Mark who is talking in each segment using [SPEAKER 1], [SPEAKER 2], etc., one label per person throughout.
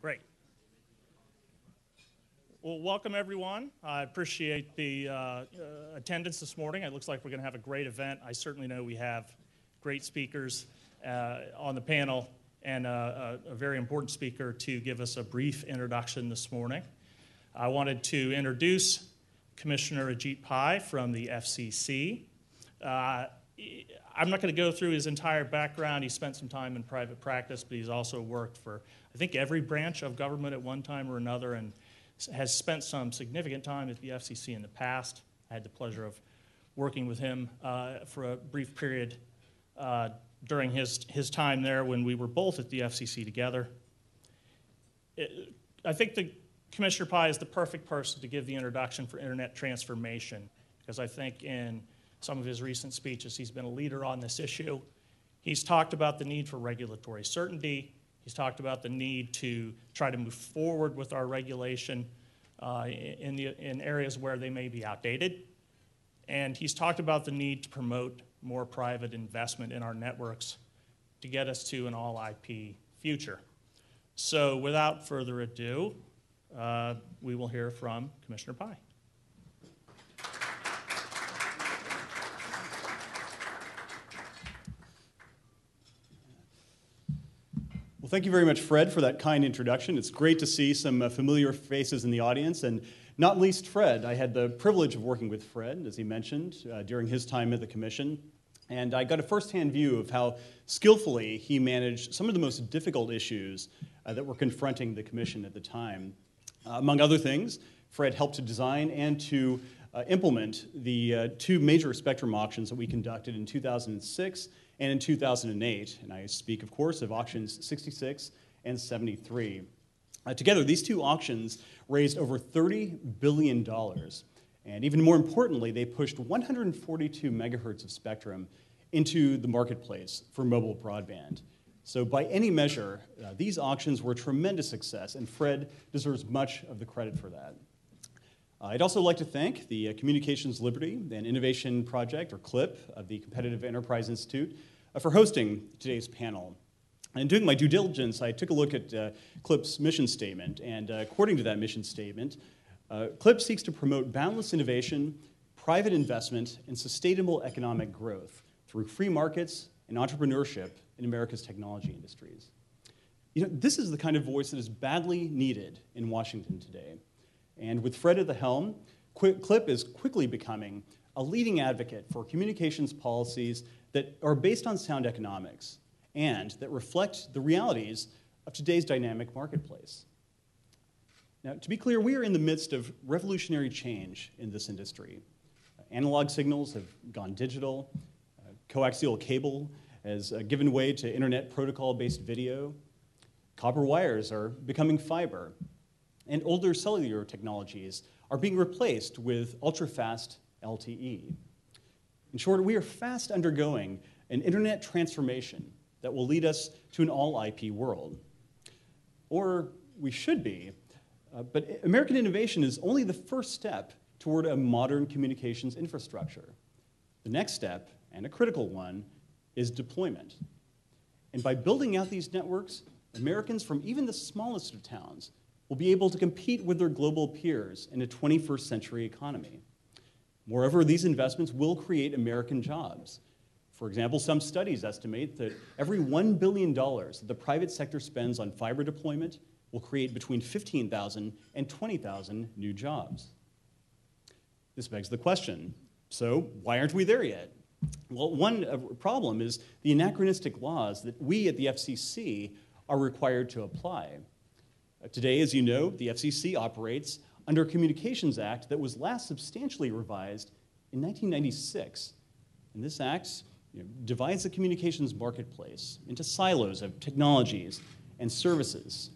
[SPEAKER 1] Great. Well, welcome everyone. I appreciate the attendance this morning. It looks like we're going to have a great event. I certainly know we have great speakers on the panel and a very important speaker to give us a brief introduction this morning. I wanted to introduce Commissioner Ajit Pai from the FCC. I'm not going to go through his entire background. He spent some time in private practice, but he's also worked for, I think, every branch of government at one time or another, and has spent some significant time at the FCC in the past. I had the pleasure of working with him for a brief period during his time there when we were both at the FCC together. I think the Commissioner Pai is the perfect person to give the introduction for internet transformation, because I think in some of his recent speeches he's been a leader on this issue. He's talked about the need for regulatory certainty. He's talked about the need to try to move forward with our regulation in areas where they may be outdated. And he's talked about the need to promote more private investment in our networks to get us to an all-IP future. So without further ado, we will hear from Commissioner Pai.
[SPEAKER 2] Well, thank you very much, Fred, for that kind introduction. It's great to see some familiar faces in the audience, and not least Fred. I had the privilege of working with Fred, as he mentioned, during his time at the Commission, and I got a firsthand view of how skillfully he managed some of the most difficult issues that were confronting the Commission at the time. Among other things, Fred helped to design and to implement the two major spectrum auctions that we conducted in 2006 and in 2008, and I speak, of course, of auctions 66 and 73. Together, these two auctions raised over $30 billion, and even more importantly, they pushed 142 megahertz of spectrum into the marketplace for mobile broadband. So by any measure, these auctions were a tremendous success, and Fred deserves much of the credit for that. I'd also like to thank the Communications Liberty and Innovation Project, or CLIP, of the Competitive Enterprise Institute for hosting today's panel. And doing my due diligence, I took a look at CLIP's mission statement, and according to that mission statement, CLIP seeks to promote boundless innovation, private investment, and sustainable economic growth through free markets and entrepreneurship in America's technology industries. You know, this is the kind of voice that is badly needed in Washington today. And with Fred at the helm, CLIP is quickly becoming a leading advocate for communications policies that are based on sound economics and that reflect the realities of today's dynamic marketplace. Now, to be clear, we are in the midst of revolutionary change in this industry. Analog signals have gone digital. Coaxial cable has given way to internet protocol-based video. Copper wires are becoming fiber. And older cellular technologies are being replaced with ultra-fast LTE. In short, we are fast undergoing an internet transformation that will lead us to an all-IP world. Or we should be, but American innovation is only the first step toward a modern communications infrastructure. The next step, and a critical one, is deployment. And by building out these networks, Americans from even the smallest of towns will be able to compete with their global peers in a 21st century economy. Moreover, these investments will create American jobs. For example, some studies estimate that every $1 billion that the private sector spends on fiber deployment will create between 15,000 and 20,000 new jobs. This begs the question, so why aren't we there yet? Well, one problem is the anachronistic laws that we at the FCC are required to apply. Today, as you know, the FCC operates under a Communications Act that was last substantially revised in 1996. And this act divides the communications marketplace into silos of technologies and services.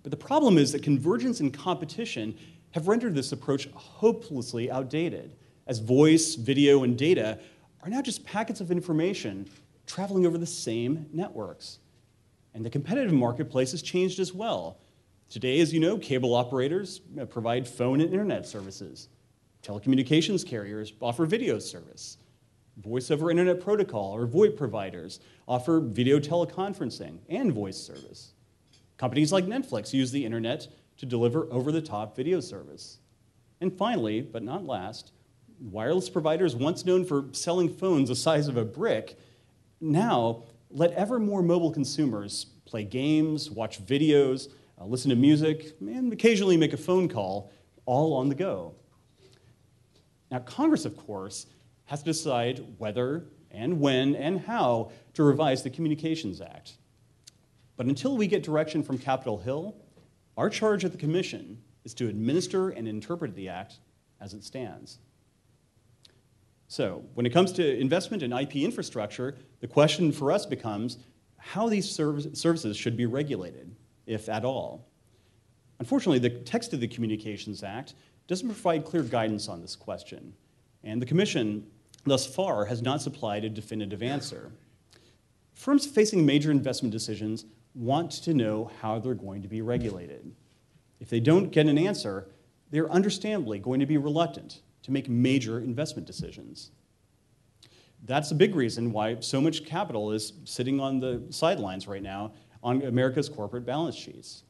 [SPEAKER 2] But the problem is that convergence and competition have rendered this approach hopelessly outdated, as voice, video, and data are now just packets of information traveling over the same networks. And the competitive marketplace has changed as well. Today, as you know, cable operators provide phone and internet services. Telecommunications carriers offer video service. Voice over Internet Protocol or VoIP providers offer video teleconferencing and voice service. Companies like Netflix use the internet to deliver over-the-top video service. And finally, but not last, wireless providers once known for selling phones the size of a brick now let ever more mobile consumers play games, watch videos, listen to music, and occasionally make a phone call, all on the go. Now, Congress, of course, has to decide whether and when and how to revise the Communications Act. But until we get direction from Capitol Hill, our charge at the Commission is to administer and interpret the Act as it stands. So, when it comes to investment in IP infrastructure, the question for us becomes how these services should be regulated, if at all. Unfortunately, the text of the Communications Act doesn't provide clear guidance on this question, and the Commission, thus far, has not supplied a definitive answer. Firms facing major investment decisions want to know how they're going to be regulated. If they don't get an answer, they're understandably going to be reluctant to make major investment decisions. That's a big reason why so much capital is sitting on the sidelines right now on America's corporate balance sheets.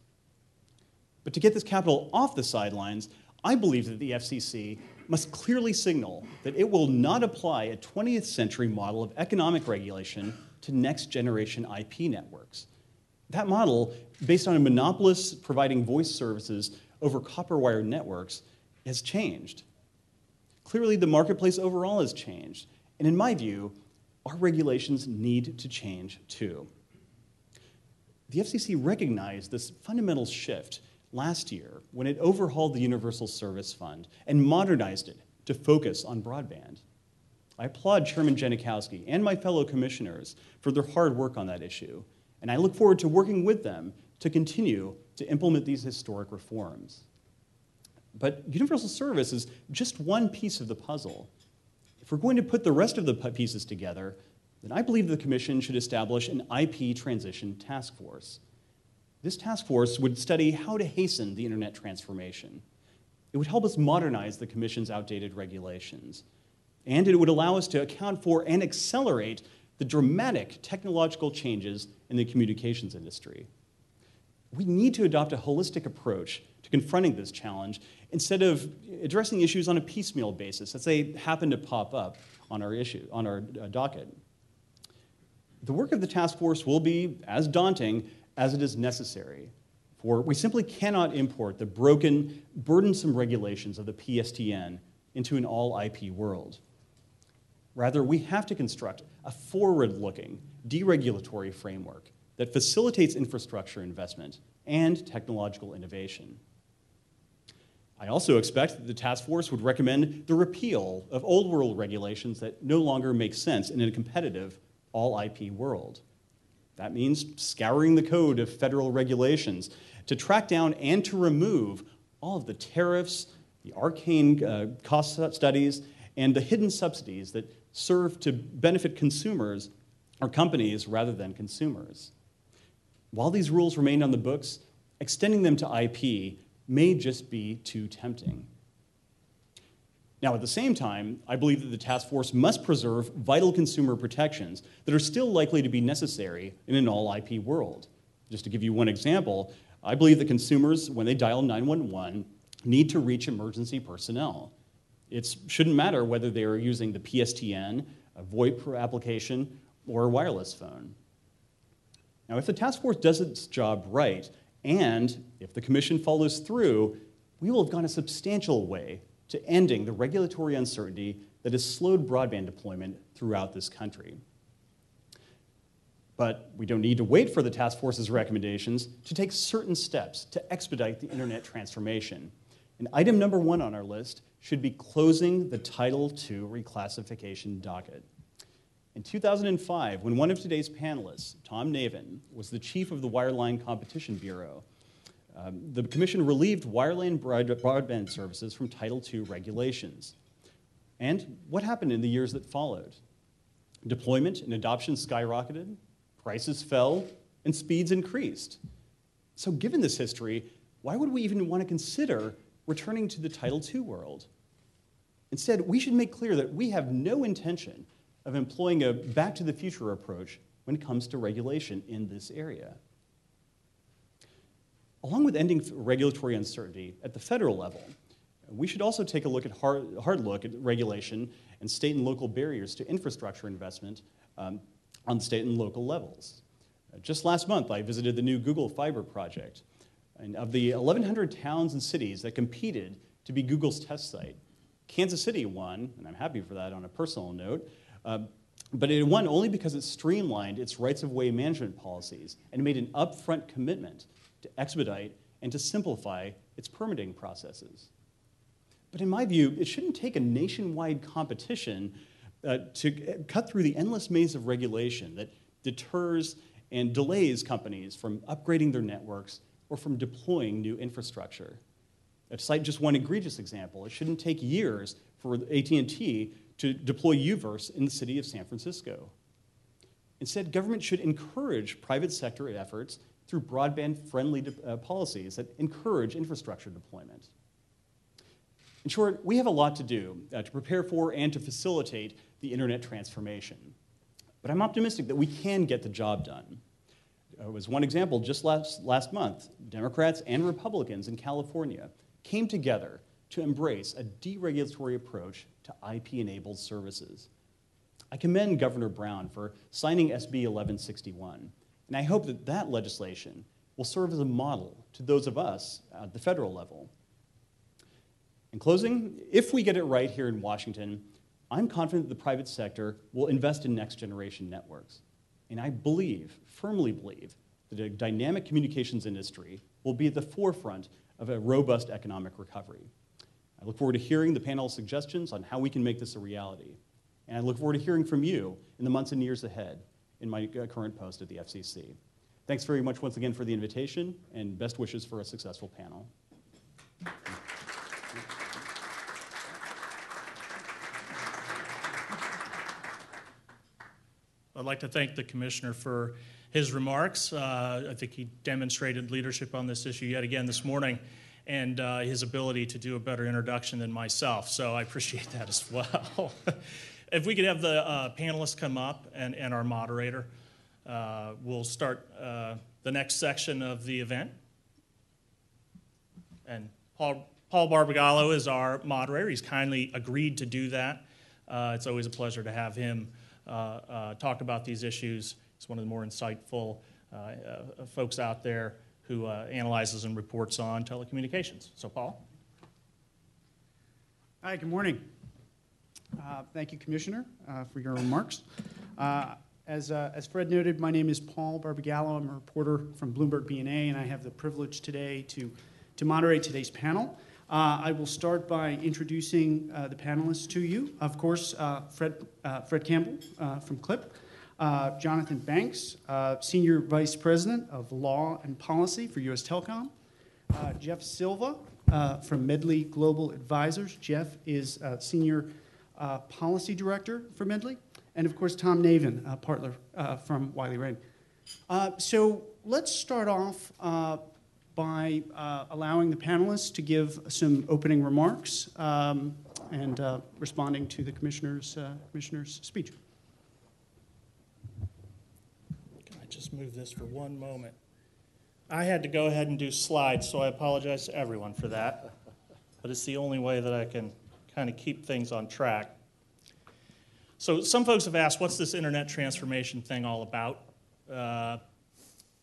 [SPEAKER 2] But to get this capital off the sidelines, I believe that the FCC must clearly signal that it will not apply a 20th century model of economic regulation to next-generation IP networks. That model, based on a monopolist providing voice services over copper-wired networks, has changed. Clearly, the marketplace overall has changed, and in my view, our regulations need to change too. The FCC recognized this fundamental shift last year when it overhauled the Universal Service Fund and modernized it to focus on broadband. I applaud Chairman Janikowski and my fellow commissioners for their hard work on that issue, and I look forward to working with them to continue to implement these historic reforms. But universal service is just one piece of the puzzle. If we're going to put the rest of the pieces together, then I believe the Commission should establish an IP transition task force. This task force would study how to hasten the internet transformation. It would help us modernize the Commission's outdated regulations. And it would allow us to account for and accelerate the dramatic technological changes in the communications industry. We need to adopt a holistic approach to confronting this challenge instead of addressing issues on a piecemeal basis as they happen to pop up on our docket. The work of the task force will be as daunting as it is necessary, for we simply cannot import the broken, burdensome regulations of the PSTN into an all-IP world. Rather, we have to construct a forward-looking, deregulatory framework that facilitates infrastructure investment and technological innovation. I also expect that the task force would recommend the repeal of old world regulations that no longer make sense in a competitive all-IP world. That means scouring the code of federal regulations to track down and to remove all of the tariffs, the arcane cost studies, and the hidden subsidies that serve to benefit consumers or companies rather than consumers. While these rules remain on the books, extending them to IP may just be too tempting. Now, at the same time, I believe that the task force must preserve vital consumer protections that are still likely to be necessary in an all-IP world. Just to give you one example, I believe that consumers, when they dial 911, need to reach emergency personnel. It shouldn't matter whether they are using the PSTN, a VoIP application, or a wireless phone. Now, if the task force does its job right, and if the Commission follows through, we will have gone a substantial way to ending the regulatory uncertainty that has slowed broadband deployment throughout this country. But we don't need to wait for the task force's recommendations to take certain steps to expedite the internet transformation. And item number 1 on our list should be closing the Title II reclassification docket. In 2005, when one of today's panelists, Tom Navin, was the chief of the Wireline Competition Bureau, the Commission relieved wireline broadband services from Title II regulations. And what happened in the years that followed? Deployment and adoption skyrocketed, prices fell, and speeds increased. So given this history, why would we even want to consider returning to the Title II world? Instead, we should make clear that we have no intention of employing a back-to-the-future approach when it comes to regulation in this area. Along with ending regulatory uncertainty at the federal level, we should also take a hard look at regulation and state and local barriers to infrastructure investment on the state and local levels. Just last month, I visited the new Google Fiber project. And of the 1,100 towns and cities that competed to be Google's test site, Kansas City won, and I'm happy for that on a personal note, but it won only because it streamlined its rights-of-way management policies and made an upfront commitment to expedite and to simplify its permitting processes. But in my view, it shouldn't take a nationwide competition to cut through the endless maze of regulation that deters and delays companies from upgrading their networks or from deploying new infrastructure. To cite just one egregious example, it shouldn't take years for AT&T to deploy UVerse in the city of San Francisco. Instead, government should encourage private sector efforts through broadband-friendly policies that encourage infrastructure deployment. In short, we have a lot to do to prepare for and to facilitate the internet transformation. But I'm optimistic that we can get the job done. As one example, just last month, Democrats and Republicans in California came together to embrace a deregulatory approach to IP-enabled services. I commend Governor Brown for signing SB 1161, and I hope that that legislation will serve as a model to those of us at the federal level. In closing, if we get it right here in Washington, I'm confident that the private sector will invest in next-generation networks. And I firmly believe, that a dynamic communications industry will be at the forefront of a robust economic recovery. I look forward to hearing the panel's suggestions on how we can make this a reality. And I look forward to hearing from you in the months and years ahead in my current post at the FCC. Thanks very much once again for the invitation, and best wishes for a successful panel.
[SPEAKER 1] I'd like to thank the Commissioner for his remarks. I think he demonstrated leadership on this issue yet again this morning, and his ability to do a better introduction than myself, so I appreciate that as well. If we could have the panelists come up and our moderator, we'll start the next section of the event. And Paul Barbagallo is our moderator. He's kindly agreed to do that. It's always a pleasure to have him talk about these issues. He's one of the more insightful folks out there who analyzes and reports on telecommunications. So, Paul.
[SPEAKER 3] Hi, good morning. Thank you, Commissioner, for your remarks. As Fred noted, my name is Paul Barbagallo. I'm a reporter from Bloomberg BNA, and I have the privilege today to moderate today's panel. I will start by introducing the panelists to you. Of course, Fred Campbell from CLIP, Jonathan Banks, Senior Vice President of Law and Policy for U.S. Telecom, Jeff Silva from Medley Global Advisors. Jeff is Senior Policy Director for Medley, and of course Tom Navin, partner from Wiley Redding. So let's start off by allowing the panelists to give some opening remarks and responding to the commissioner's speech.
[SPEAKER 1] Can I just move this for one moment? I had to go ahead and do slides, so I apologize to everyone for that. But it's the only way that I can kind of keep things on track. So some folks have asked, what's this internet transformation thing all about?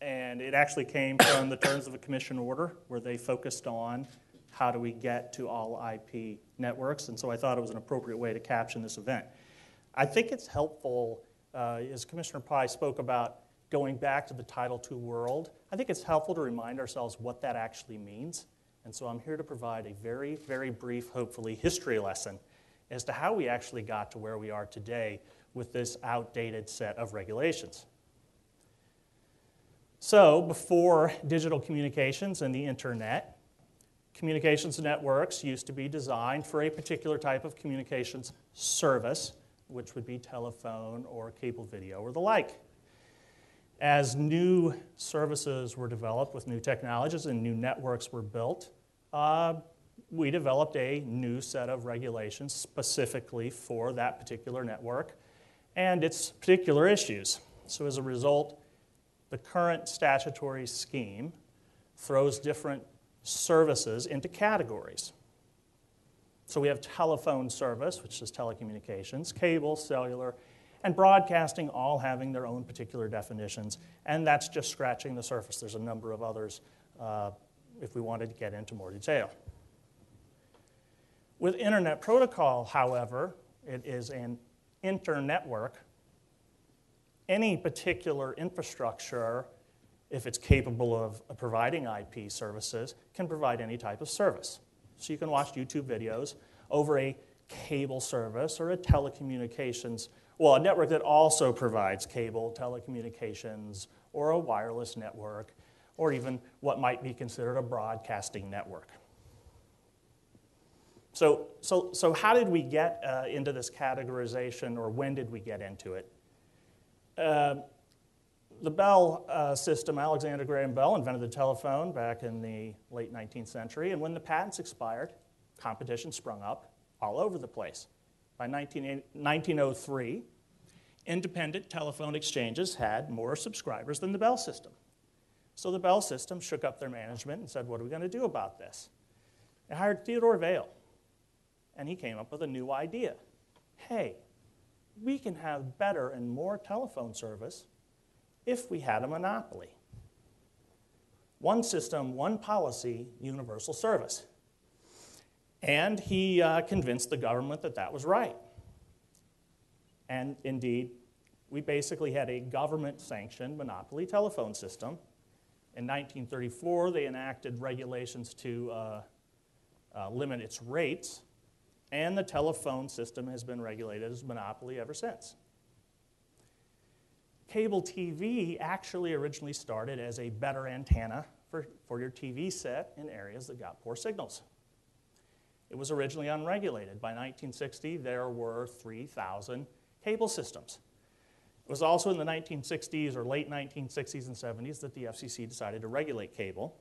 [SPEAKER 1] And it actually came from the terms of a commission order where they focused on how do we get to all IP networks. And so I thought it was an appropriate way to caption this event. I think it's helpful, as Commissioner Pai spoke about going back to the Title II world, I think it's helpful to remind ourselves what that actually means. And so I'm here to provide a very, very brief, hopefully, history lesson as to how we actually got to where we are today with this outdated set of regulations. So before digital communications and the internet, communications networks used to be designed for a particular type of communications service, which would be telephone or cable video or the like. As new services were developed with new technologies and new networks were built, we developed a new set of regulations specifically for that particular network and its particular issues. So as a result, the current statutory scheme throws different services into categories. So we have telephone service, which is telecommunications, cable, cellular, and broadcasting, all having their own particular definitions, and that's just scratching the surface. There's a number of others if we wanted to get into more detail. With Internet Protocol, however, it is an internetwork. Any particular infrastructure, if it's capable of providing IP services, can provide any type of service. So you can watch YouTube videos over a cable service or a telecommunications, well, a network that also provides cable, telecommunications, or a wireless network, or even what might be considered a broadcasting network. So how did we get into this categorization, or when did we get into it? The Bell system, Alexander Graham Bell invented the telephone back in the late 19th century, and when the patents expired, competition sprung up all over the place. By 1903, independent telephone exchanges had more subscribers than the Bell system. So the Bell system shook up their management and said, what are we going to do about this? They hired Theodore Vail, and he came up with a new idea. Hey, we can have better and more telephone service if we had a monopoly. One system, one policy, universal service. And he convinced the government that that was right. And indeed, we basically had a government-sanctioned monopoly telephone system. In 1934, they enacted regulations to limit its rates, and the telephone system has been regulated as a monopoly ever since. Cable TV actually originally started as a better antenna for your TV set in areas that got poor signals. It was originally unregulated. By 1960, there were 3,000 cable systems. It was also in the 1960s or late 1960s and 70s that the FCC decided to regulate cable.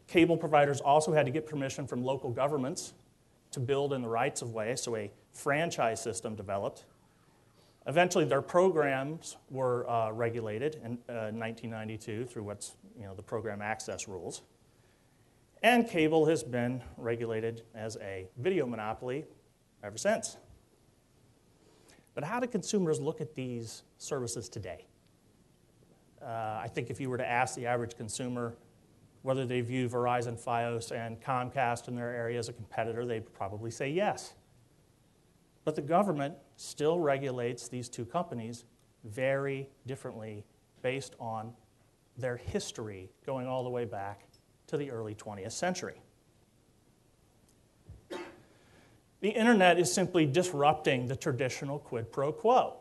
[SPEAKER 1] Cable providers also had to get permission from local governments to build in the rights of way, so a franchise system developed. Eventually, their programs were regulated in 1992 through what's the program access rules. And cable has been regulated as a video monopoly ever since. But how do consumers look at these services today? I think if you were to ask the average consumer whether they view Verizon, Fios, and Comcast in their area as a competitor, they'd probably say yes. But the government still regulates these two companies very differently based on their history going all the way back to the early 20th century. The internet is simply disrupting the traditional quid pro quo.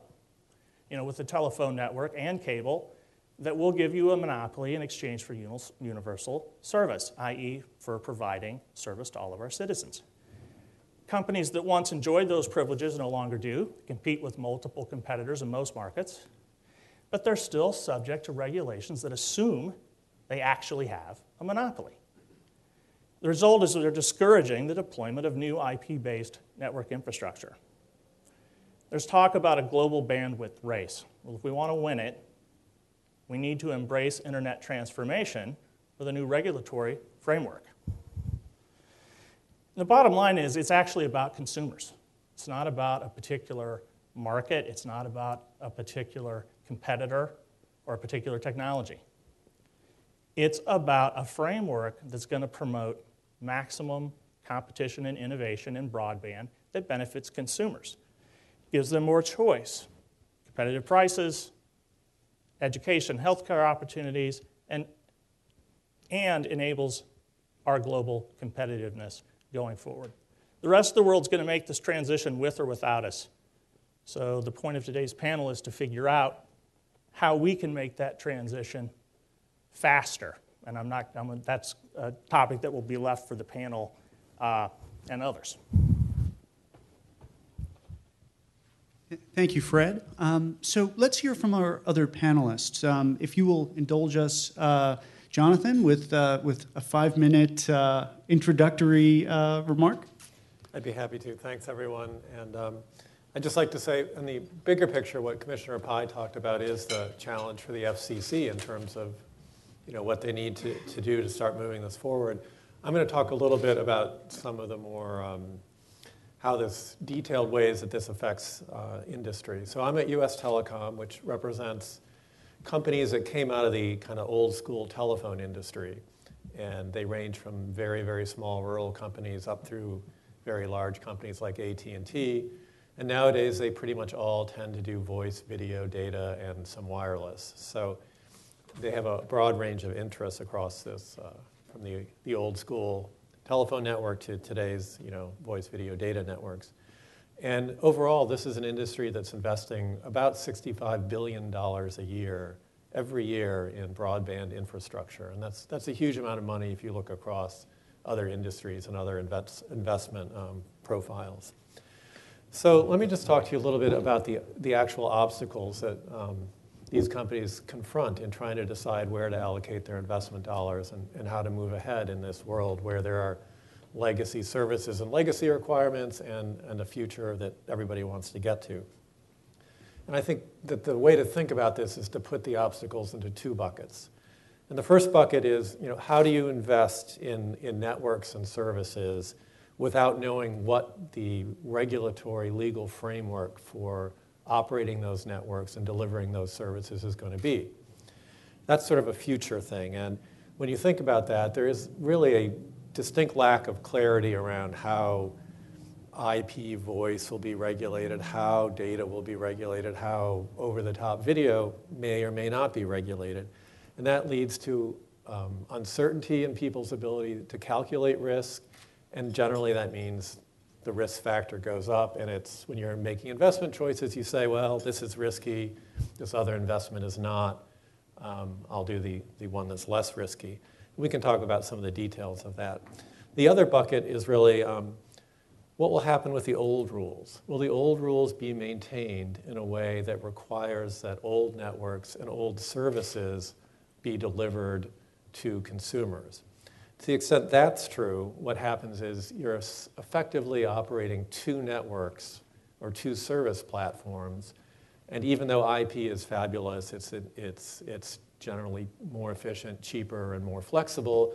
[SPEAKER 1] With the telephone network and cable, that will give you a monopoly in exchange for universal service, i.e. for providing service to all of our citizens. Companies that once enjoyed those privileges no longer do, compete with multiple competitors in most markets, but they're still subject to regulations that assume they actually have a monopoly. The result is that they're discouraging the deployment of new IP-based network infrastructure. There's talk about a global bandwidth race. Well, if we want to win it, we need to embrace internet transformation with a new regulatory framework. The bottom line is it's actually about consumers. It's not about a particular market. It's not about a particular competitor or a particular technology. It's about a framework that's going to promote maximum competition and innovation in broadband that benefits consumers, gives them more choice, competitive prices, education, healthcare opportunities, and enables our global competitiveness going forward. The rest of the world's going to make this transition with or without us. So the point of today's panel is to figure out how we can make that transition faster. And that's a topic that will be left for the panel and others.
[SPEAKER 3] Thank you, Fred. So let's hear from our other panelists. If you will indulge us, Jonathan, with a 5-minute introductory remark.
[SPEAKER 4] I'd be happy to. Thanks, everyone. And I'd just like to say, in the bigger picture, what Commissioner Pai talked about is the challenge for the FCC in terms of what they need to do to start moving this forward. I'm going to talk a little bit about some of the more how this detailed ways that this affects industry. So I'm at US Telecom, which represents companies that came out of the kind of old school telephone industry. And they range from very, very small rural companies up through very large companies like AT&T. And nowadays, they pretty much all tend to do voice, video, data, and some wireless. So they have a broad range of interests across this, from the old school telephone network to today's voice, video, data networks. And overall, this is an industry that's investing about $65 billion a year, every year, in broadband infrastructure. And that's a huge amount of money if you look across other industries and other investment profiles. So let me just talk to you a little bit about the actual obstacles that these companies confront in trying to decide where to allocate their investment dollars and how to move ahead in this world where there are legacy services and legacy requirements and a future that everybody wants to get to. And I think that the way to think about this is to put the obstacles into two buckets. And the first bucket is, how do you invest in networks and services without knowing what the regulatory legal framework for operating those networks and delivering those services is going to be? That's sort of a future thing. And when you think about that, there is really a distinct lack of clarity around how IP voice will be regulated, how data will be regulated, how over-the-top video may or may not be regulated. And that leads to uncertainty in people's ability to calculate risk. And generally, that means the risk factor goes up. And it's when you're making investment choices, you say, well, this is risky. This other investment is not. I'll do the one that's less risky. We can talk about some of the details of that. The other bucket is really what will happen with the old rules? Will the old rules be maintained in a way that requires that old networks and old services be delivered to consumers? To the extent that's true, what happens is you're effectively operating two networks or two service platforms. And even though IP is fabulous, it's generally more efficient, cheaper, and more flexible,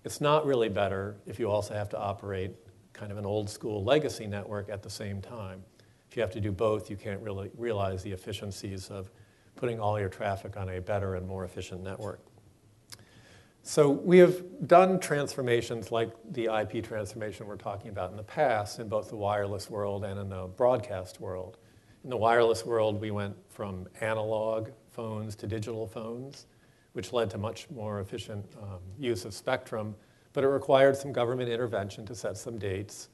[SPEAKER 4] it's not really better if you also have to operate kind of an old school legacy network at the same time. If you have to do both, you can't really realize the efficiencies of putting all your traffic on a better and more efficient network. So we have done transformations like the IP transformation we're talking about in the past in both the wireless world and in the broadcast world. In the wireless world, we went from analog phones to digital phones, which led to much more efficient use of spectrum, but it required some government intervention to set some dates.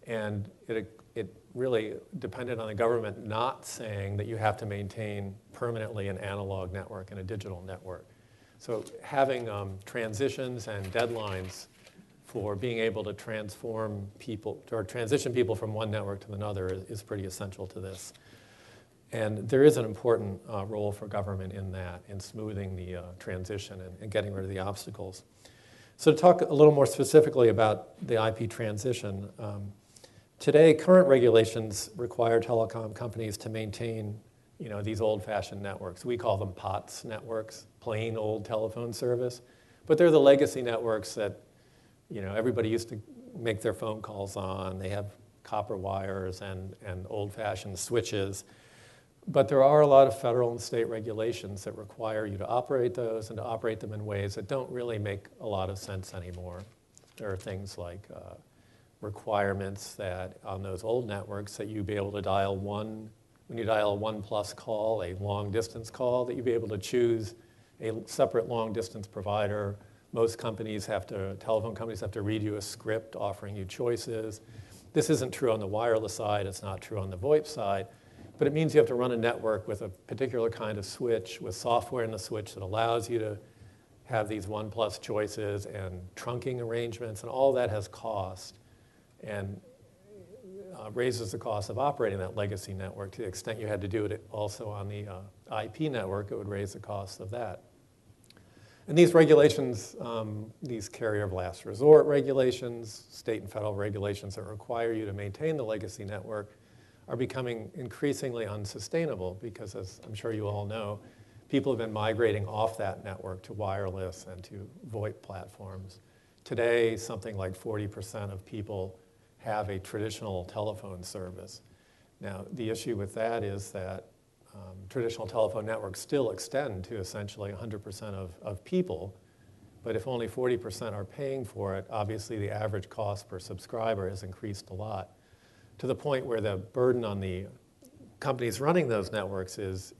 [SPEAKER 4] And it really depended on the government not saying that you have to maintain permanently an analog network and a digital network. So having transitions and deadlines for being able to transform people or transition people from one network to another is pretty essential to this. And there is an important role for government in that, in smoothing the transition and getting rid of the obstacles. So to talk a little more specifically about the IP transition, today current regulations require telecom companies to maintain these old-fashioned networks. We call them POTS networks, plain old telephone service. But they're the legacy networks that everybody used to make their phone calls on. They have copper wires and old-fashioned switches. But there are a lot of federal and state regulations that require you to operate those and to operate them in ways that don't really make a lot of sense anymore. There are things like requirements that on those old networks that you be able to dial when you dial a 1+ call, a long distance call, that you be able to choose a separate long distance provider. Most telephone companies have to read you a script offering you choices. This isn't true on the wireless side, it's not true on the VoIP side. But it means you have to run a network with a particular kind of switch, with software in the switch that allows you to have these 1+ choices and trunking arrangements, and all that has cost and raises the cost of operating that legacy network. To the extent you had to do it also on the IP network, it would raise the cost of that. And these regulations, these carrier of last resort regulations, state and federal regulations that require you to maintain the legacy network, are becoming increasingly unsustainable because, as I'm sure you all know, people have been migrating off that network to wireless and to VoIP platforms. Today, something like 40% of people have a traditional telephone service. Now, the issue with that is that traditional telephone networks still extend to essentially 100% of people, but if only 40% are paying for it, obviously the average cost per subscriber has increased a lot, to the point where the burden on the companies running those networks is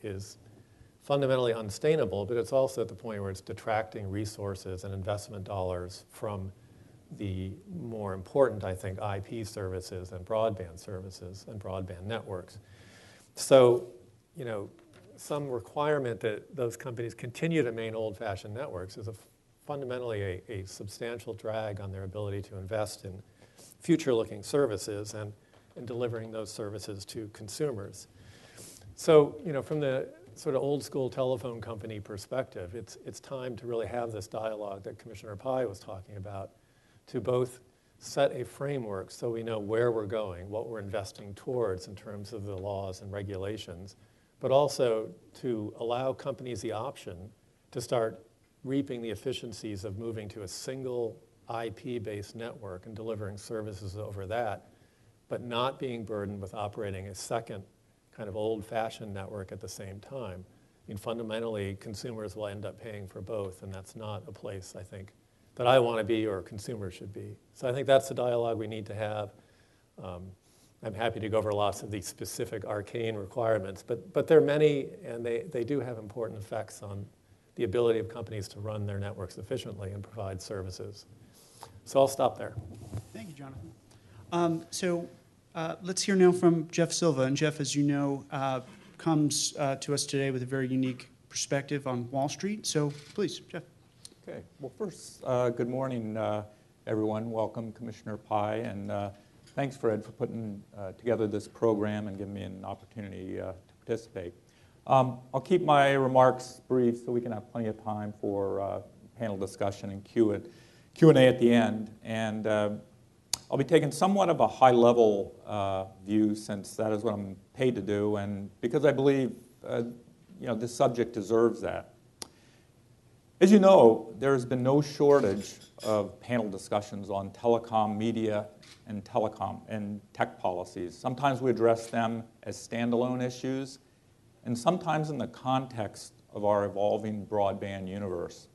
[SPEAKER 4] fundamentally unsustainable, but it's also at the point where it's detracting resources and investment dollars from the more important, I think, IP services and broadband networks. So, you know, some requirement that those companies continue to maintain old-fashioned networks is fundamentally a substantial drag on their ability to invest in future-looking services and delivering those services to consumers. So, you know, from the sort of old-school telephone company perspective, it's time to really have this dialogue that Commissioner Pai was talking about, to both set a framework so we know where we're going, what we're investing towards in terms of the laws and regulations, but also to allow companies the option to start reaping the efficiencies of moving to a single IP-based network and delivering services over that, but not being burdened with operating a second kind of old-fashioned network at the same time. I mean, fundamentally, consumers will end up paying for both, and that's not a place, I think, that I want to be or consumers should be. So I think that's the dialogue we need to have. I'm happy to go over lots of these specific arcane requirements, but there are many, and they do have important effects on the ability of companies to run their networks efficiently and provide services. So I'll stop there.
[SPEAKER 3] Thank you, Jonathan. Let's hear now from Jeff Silva. And Jeff, as you know, comes to us today with a very unique perspective on Wall Street. So please, Jeff.
[SPEAKER 5] Okay. Well, first, good morning, everyone. Welcome, Commissioner Pai, and thanks, Fred, for putting together this program and giving me an opportunity to participate. I'll keep my remarks brief so we can have plenty of time for panel discussion and Q&A at the end. And I'll be taking somewhat of a high-level view, since that is what I'm paid to do, and because I believe this subject deserves that. As you know, there has been no shortage of panel discussions on telecom, media, and telecom and tech policies. Sometimes we address them as standalone issues, and sometimes in the context of our evolving broadband universe.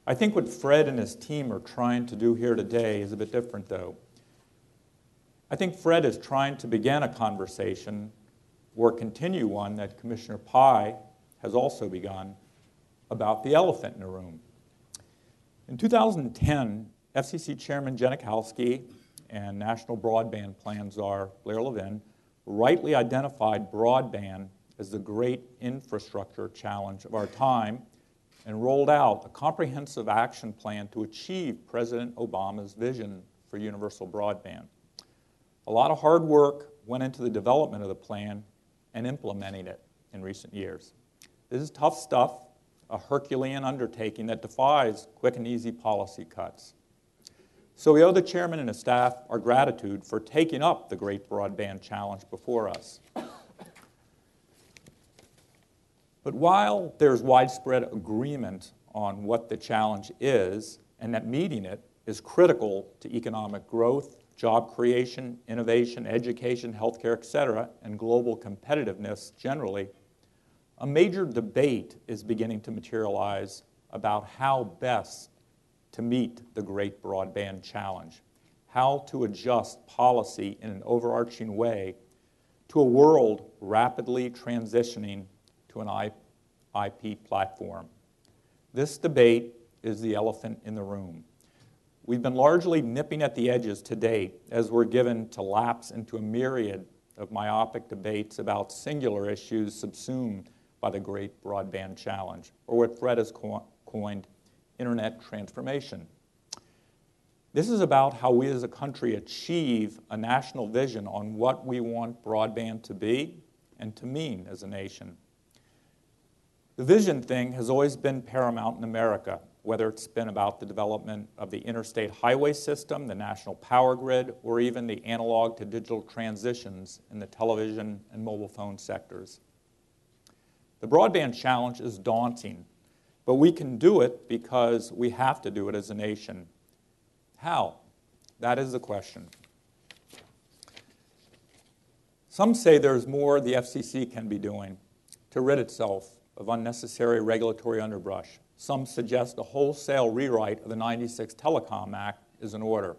[SPEAKER 5] I think what Fred and his team are trying to do here today is a bit different, though. I think Fred is trying to begin a conversation, or continue one that Commissioner Pai has also begun, about the elephant in the room. In 2010, FCC Chairman Janikowski and National Broadband Plan Czar Blair Levin rightly identified broadband as the great infrastructure challenge of our time and rolled out a comprehensive action plan to achieve President Obama's vision for universal broadband. A lot of hard work went into the development of the plan and implementing it in recent years. This is tough stuff, a Herculean undertaking that defies quick and easy policy cuts. So we owe the chairman and his staff our gratitude for taking up the great broadband challenge before us. But while there's widespread agreement on what the challenge is, and that meeting it is critical to economic growth, job creation, innovation, education, healthcare, et cetera, and global competitiveness generally, a major debate is beginning to materialize about how best to meet the great broadband challenge, how to adjust policy in an overarching way to a world rapidly transitioning to an IP platform. This debate is the elephant in the room. We've been largely nipping at the edges to date as we're given to lapse into a myriad of myopic debates about singular issues subsumed by the great broadband challenge, or what Fred has coined internet transformation. This is about how we as a country achieve a national vision on what we want broadband to be and to mean as a nation. The vision thing has always been paramount in America, whether it's been about the development of the interstate highway system, the national power grid, or even the analog to digital transitions in the television and mobile phone sectors. The broadband challenge is daunting, but we can do it because we have to do it as a nation. How? That is the question. Some say there's more the FCC can be doing to rid itself of unnecessary regulatory underbrush. Some suggest a wholesale rewrite of the '96 Telecom Act is in order.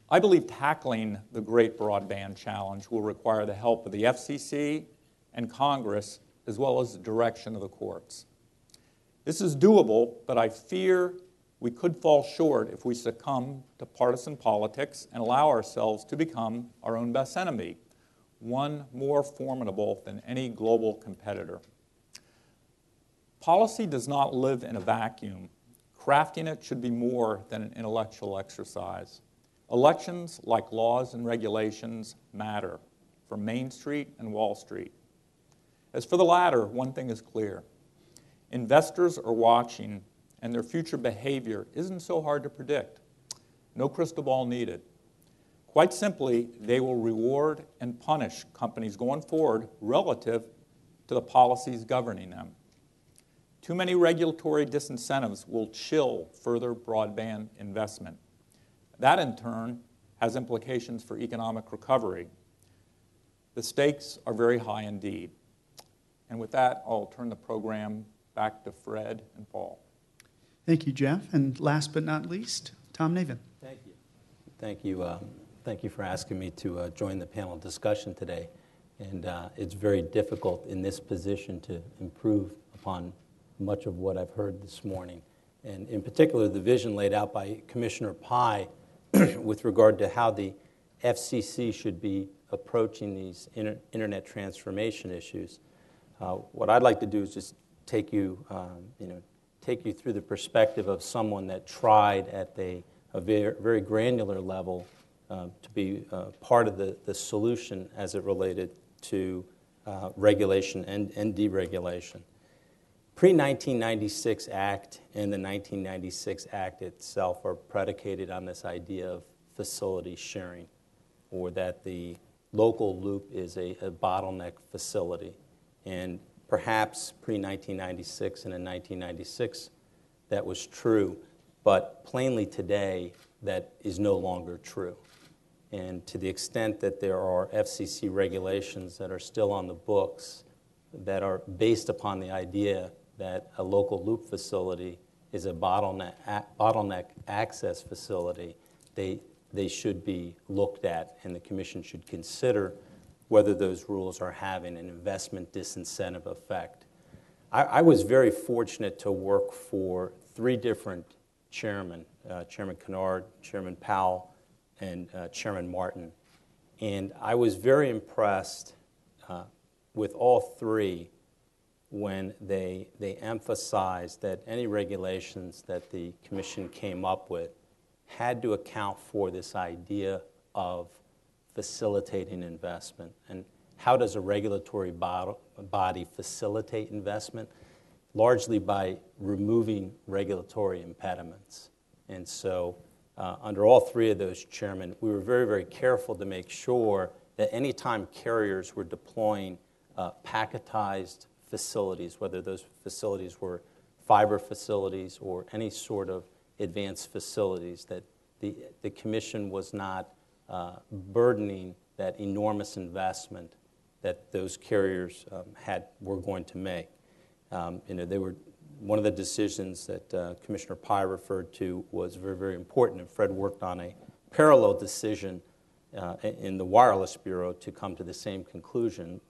[SPEAKER 5] I believe tackling the great broadband challenge will require the help of the FCC and Congress, as well as the direction of the courts. This is doable, but I fear we could fall short if we succumb to partisan politics and allow ourselves to become our own best enemy, one more formidable than any global competitor. Policy does not live in a vacuum. Crafting it should be more than an intellectual exercise. Elections, like laws and regulations, matter for Main Street and Wall Street. As for the latter, one thing is clear. Investors are watching, and their future behavior isn't so hard to predict. No crystal ball needed. Quite simply, they will reward and punish companies going forward relative to the policies governing them. Too many regulatory disincentives will chill further broadband investment. That, in turn, has implications for economic recovery. The stakes are very high indeed. And with that, I'll turn the program back to Fred and Paul.
[SPEAKER 3] Thank you, Jeff. And last but not least, Tom Navin.
[SPEAKER 6] Thank you. Thank you. Thank you for asking me to join the panel discussion today. And it's very difficult in this position to improve upon much of what I've heard this morning. And in particular, the vision laid out by Commissioner Pai with regard to how the FCC should be approaching these internet transformation issues. What I'd like to do is just take you through the perspective of someone that tried at a very granular level to be part of the solution as it related to regulation and deregulation. Pre-1996 Act and the 1996 Act itself are predicated on this idea of facility sharing, or that the local loop is a bottleneck facility. And perhaps pre-1996 and in 1996 that was true, but plainly today that is no longer true. And to the extent that there are FCC regulations that are still on the books that are based upon the idea that a local loop facility is a bottleneck access facility, they should be looked at, and the Commission should consider whether those rules are having an investment disincentive effect. I was very fortunate to work for three different chairmen, Chairman Kennard, Chairman Powell, and Chairman Martin. And I was very impressed with all three when they emphasized that any regulations that the Commission came up with had to account for this idea of facilitating investment. And how does a regulatory body facilitate investment? Largely by removing regulatory impediments. And so under all three of those chairmen, we were very, very careful to make sure that any time carriers were deploying packetized facilities, whether those facilities were fiber facilities or any sort of advanced facilities, that the Commission was not burdening that enormous investment that those carriers were going to make. They were one of the decisions that Commissioner Pai referred to was very, very important, and Fred worked on a parallel decision in the Wireless Bureau to come to the same conclusion.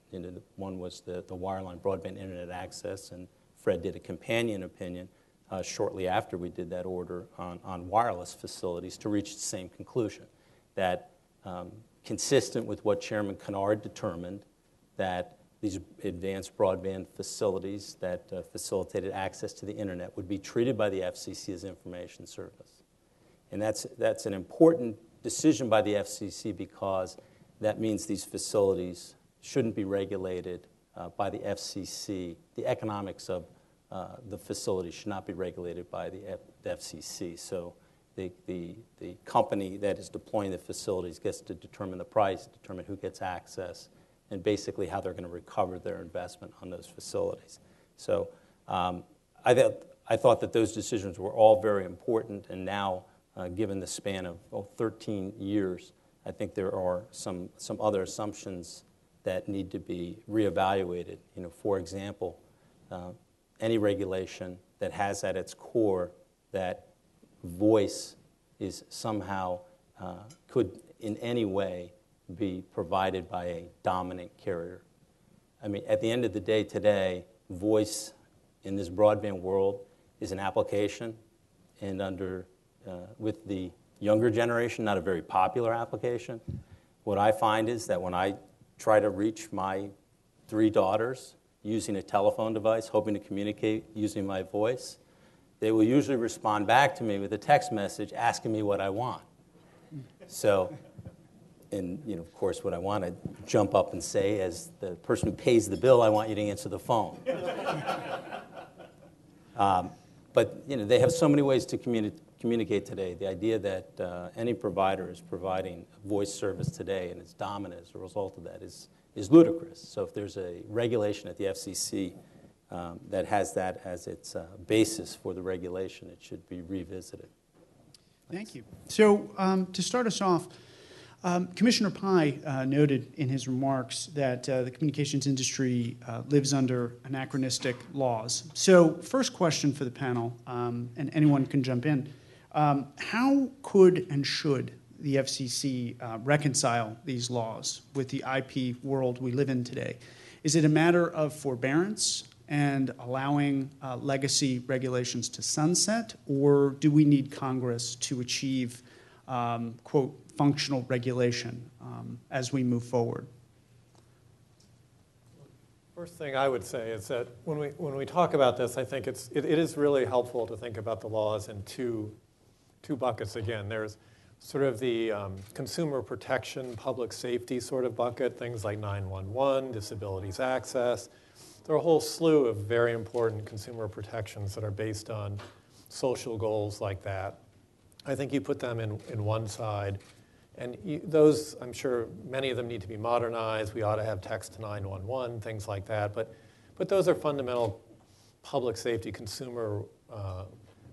[SPEAKER 6] One was the wireline broadband internet access, and Fred did a companion opinion shortly after we did that order on wireless facilities to reach the same conclusion, that consistent with what Chairman Kennard determined, that these advanced broadband facilities that facilitated access to the internet would be treated by the FCC as information service. And that's an important decision by the FCC because that means these facilities shouldn't be regulated by the FCC. The economics of the facility should not be regulated by the FCC. So the company that is deploying the facilities gets to determine the price, determine who gets access, and basically how they're going to recover their investment on those facilities. So I thought that those decisions were all very important, and now, given the span of 13 years, I think there are some other assumptions that need to be reevaluated. For example, any regulation that has at its core that voice is somehow could in any way be provided by a dominant carrier. I mean, at the end of the day today, voice in this broadband world is an application, and with the younger generation, not a very popular application. What I find is that when I try to reach my 3 daughters using a telephone device, hoping to communicate using my voice, they will usually respond back to me with a text message asking me what I want. So, and of course, what I want to jump up and say, as the person who pays the bill, I want you to answer the phone. But they have so many ways to communicate today. The idea that any provider is providing voice service today and is dominant as a result of that is ludicrous. So if there's a regulation at the FCC that has that as its basis for the regulation, it should be revisited.
[SPEAKER 3] Thank you. So to start us off, Commissioner Pai noted in his remarks that the communications industry lives under anachronistic laws. So first question for the panel, and anyone can jump in. How could and should the FCC reconcile these laws with the IP world we live in today? Is it a matter of forbearance and allowing legacy regulations to sunset, or do we need Congress to achieve, quote, functional regulation as we move forward?
[SPEAKER 4] First thing I would say is that when we talk about this, I think it is really helpful to think about the laws in two buckets. Again, there's sort of the consumer protection, public safety sort of bucket, things like 911, disabilities access. There are a whole slew of very important consumer protections that are based on social goals like that. I think you put them in one side, and those, I'm sure many of them need to be modernized. We ought to have text to 911, things like that. But those are fundamental public safety consumer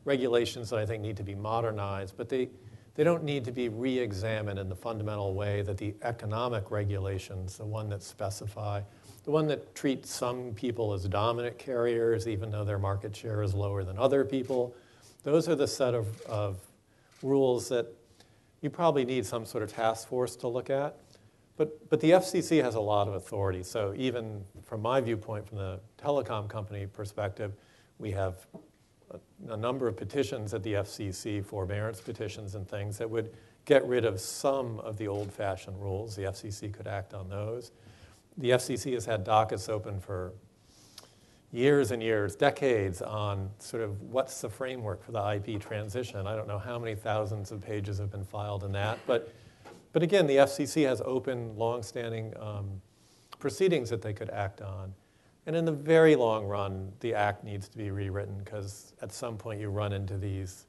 [SPEAKER 4] regulations that I think need to be modernized, but they don't need to be re-examined in the fundamental way that the economic regulations, the one that specify, the one that treats some people as dominant carriers, even though their market share is lower than other people. Those are the set of rules that you probably need some sort of task force to look at. But the FCC has a lot of authority. So even from my viewpoint, from the telecom company perspective, we have a number of petitions at the FCC, forbearance petitions and things that would get rid of some of the old-fashioned rules. The FCC could act on those. The FCC has had dockets open for years and years, decades, on sort of what's the framework for the IP transition. I don't know how many thousands of pages have been filed in that. But again, the FCC has open, long-standing proceedings that they could act on. And in the very long run, the act needs to be rewritten because at some point you run into these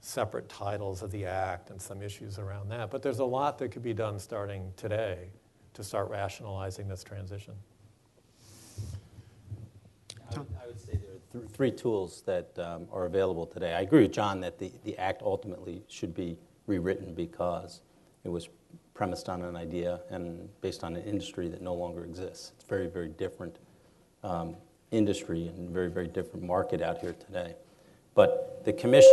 [SPEAKER 4] separate titles of the act and some issues around that. But there's a lot that could be done starting today to start rationalizing this transition.
[SPEAKER 6] I would say there are 3 tools that are available today. I agree with John that the act ultimately should be rewritten because it was premised on an idea and based on an industry that no longer exists. It's very, very different industry and very, very different market out here today. But the commission,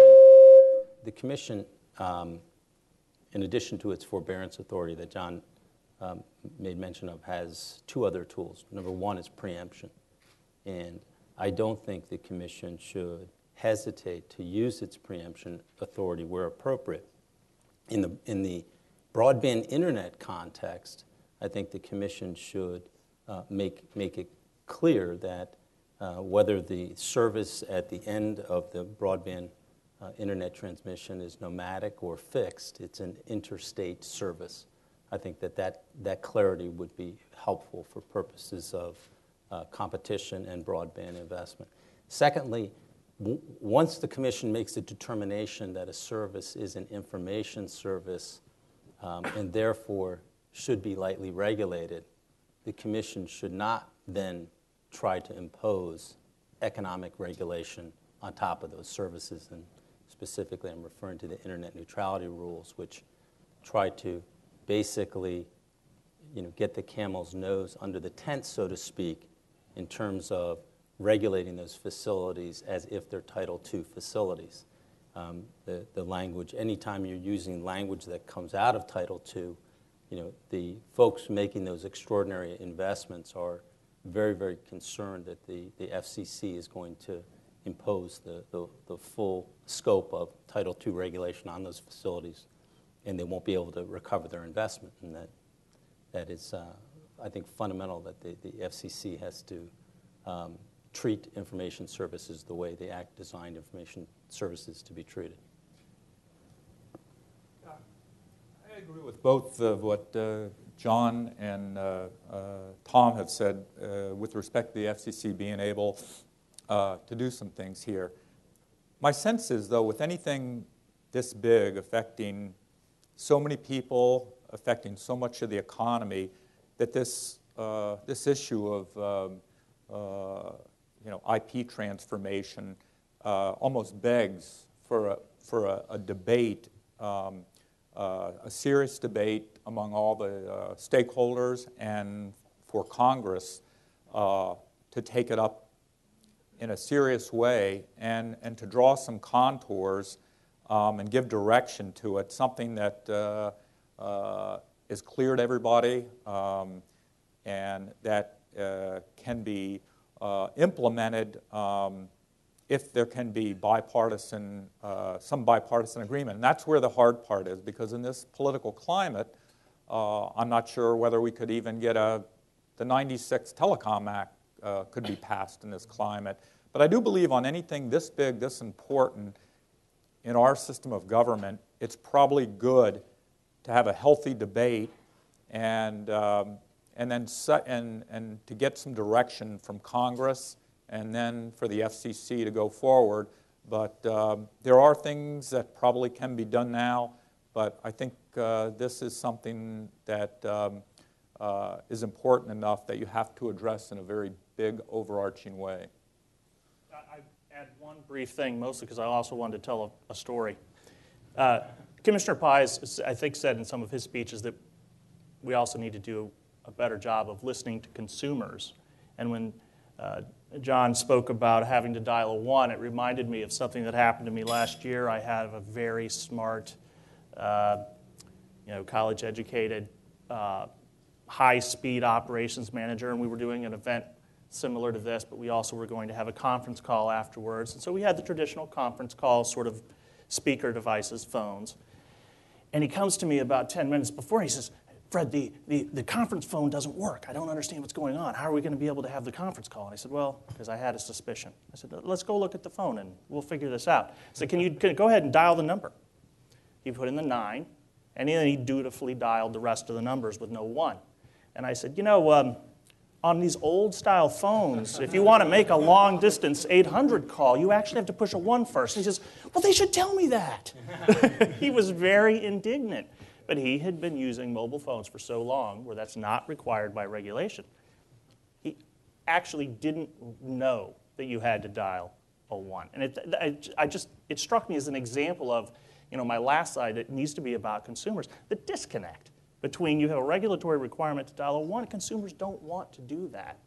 [SPEAKER 6] in addition to its forbearance authority that John made mention of, has 2 other tools. Number 1 is preemption. And I don't think the commission should hesitate to use its preemption authority where appropriate. In the broadband internet context, I think the commission should make it clear that whether the service at the end of the broadband internet transmission is nomadic or fixed, it's an interstate service. I think that clarity would be helpful for purposes of competition and broadband investment. Secondly, once the commission makes the determination that a service is an information service and therefore should be lightly regulated, the Commission should not then try to impose economic regulation on top of those services. And specifically, I'm referring to the internet neutrality rules, which try to basically get the camel's nose under the tent, so to speak, in terms of regulating those facilities as if they're Title II facilities. The language, anytime you're using language that comes out of Title II, the folks making those extraordinary investments are very, very concerned that the FCC is going to impose the full scope of Title II regulation on those facilities, and they won't be able to recover their investment. And that is, I think, fundamental that the FCC has to treat information services the way the Act designed information services to be treated.
[SPEAKER 5] I agree with both of what John and Tom have said with respect to the FCC being able to do some things here. My sense is, though, with anything this big affecting so many people, affecting so much of the economy, that this issue of IP transformation almost begs for a debate, a serious debate among all the stakeholders and for Congress to take it up in a serious way and to draw some contours and give direction to it, something that is clear to everybody and that can be implemented if there can be some bipartisan agreement. And that's where the hard part is, because in this political climate, I'm not sure whether we could even get the 96 Telecom Act could be passed in this climate. But I do believe on anything this big, this important in our system of government, it's probably good to have a healthy debate and then to get some direction from Congress, and then for the FCC to go forward. But there are things that probably can be done now, but I think this is something that is important enough that you have to address in a very big, overarching way.
[SPEAKER 1] I add one brief thing, mostly because I also wanted to tell a story. Commissioner Pies, I think, said in some of his speeches that we also need to do a better job of listening to consumers. And when John spoke about having to dial a 1, it reminded me of something that happened to me last year. I had a very smart, college-educated, high-speed operations manager, and we were doing an event similar to this, but we also were going to have a conference call afterwards. And so we had the traditional conference call, sort of speaker devices, phones. And he comes to me about 10 minutes before, and he says, Fred, the conference phone doesn't work. I don't understand what's going on. How are we going to be able to have the conference call? And I said, well, because I had a suspicion. I said, let's go look at the phone, and we'll figure this out. I said, can you go ahead and dial the number? He put in the 9, and then he dutifully dialed the rest of the numbers with no 1. And I said, on these old-style phones, if you want to make a long-distance 800 call, you actually have to push a 1 first. And he says, well, they should tell me that. He was very indignant. But he had been using mobile phones for so long where that's not required by regulation. He actually didn't know that you had to dial a 1. And it struck me as an example of, my last slide, it needs to be about consumers. The disconnect between you have a regulatory requirement to dial a 1, consumers don't want to do that.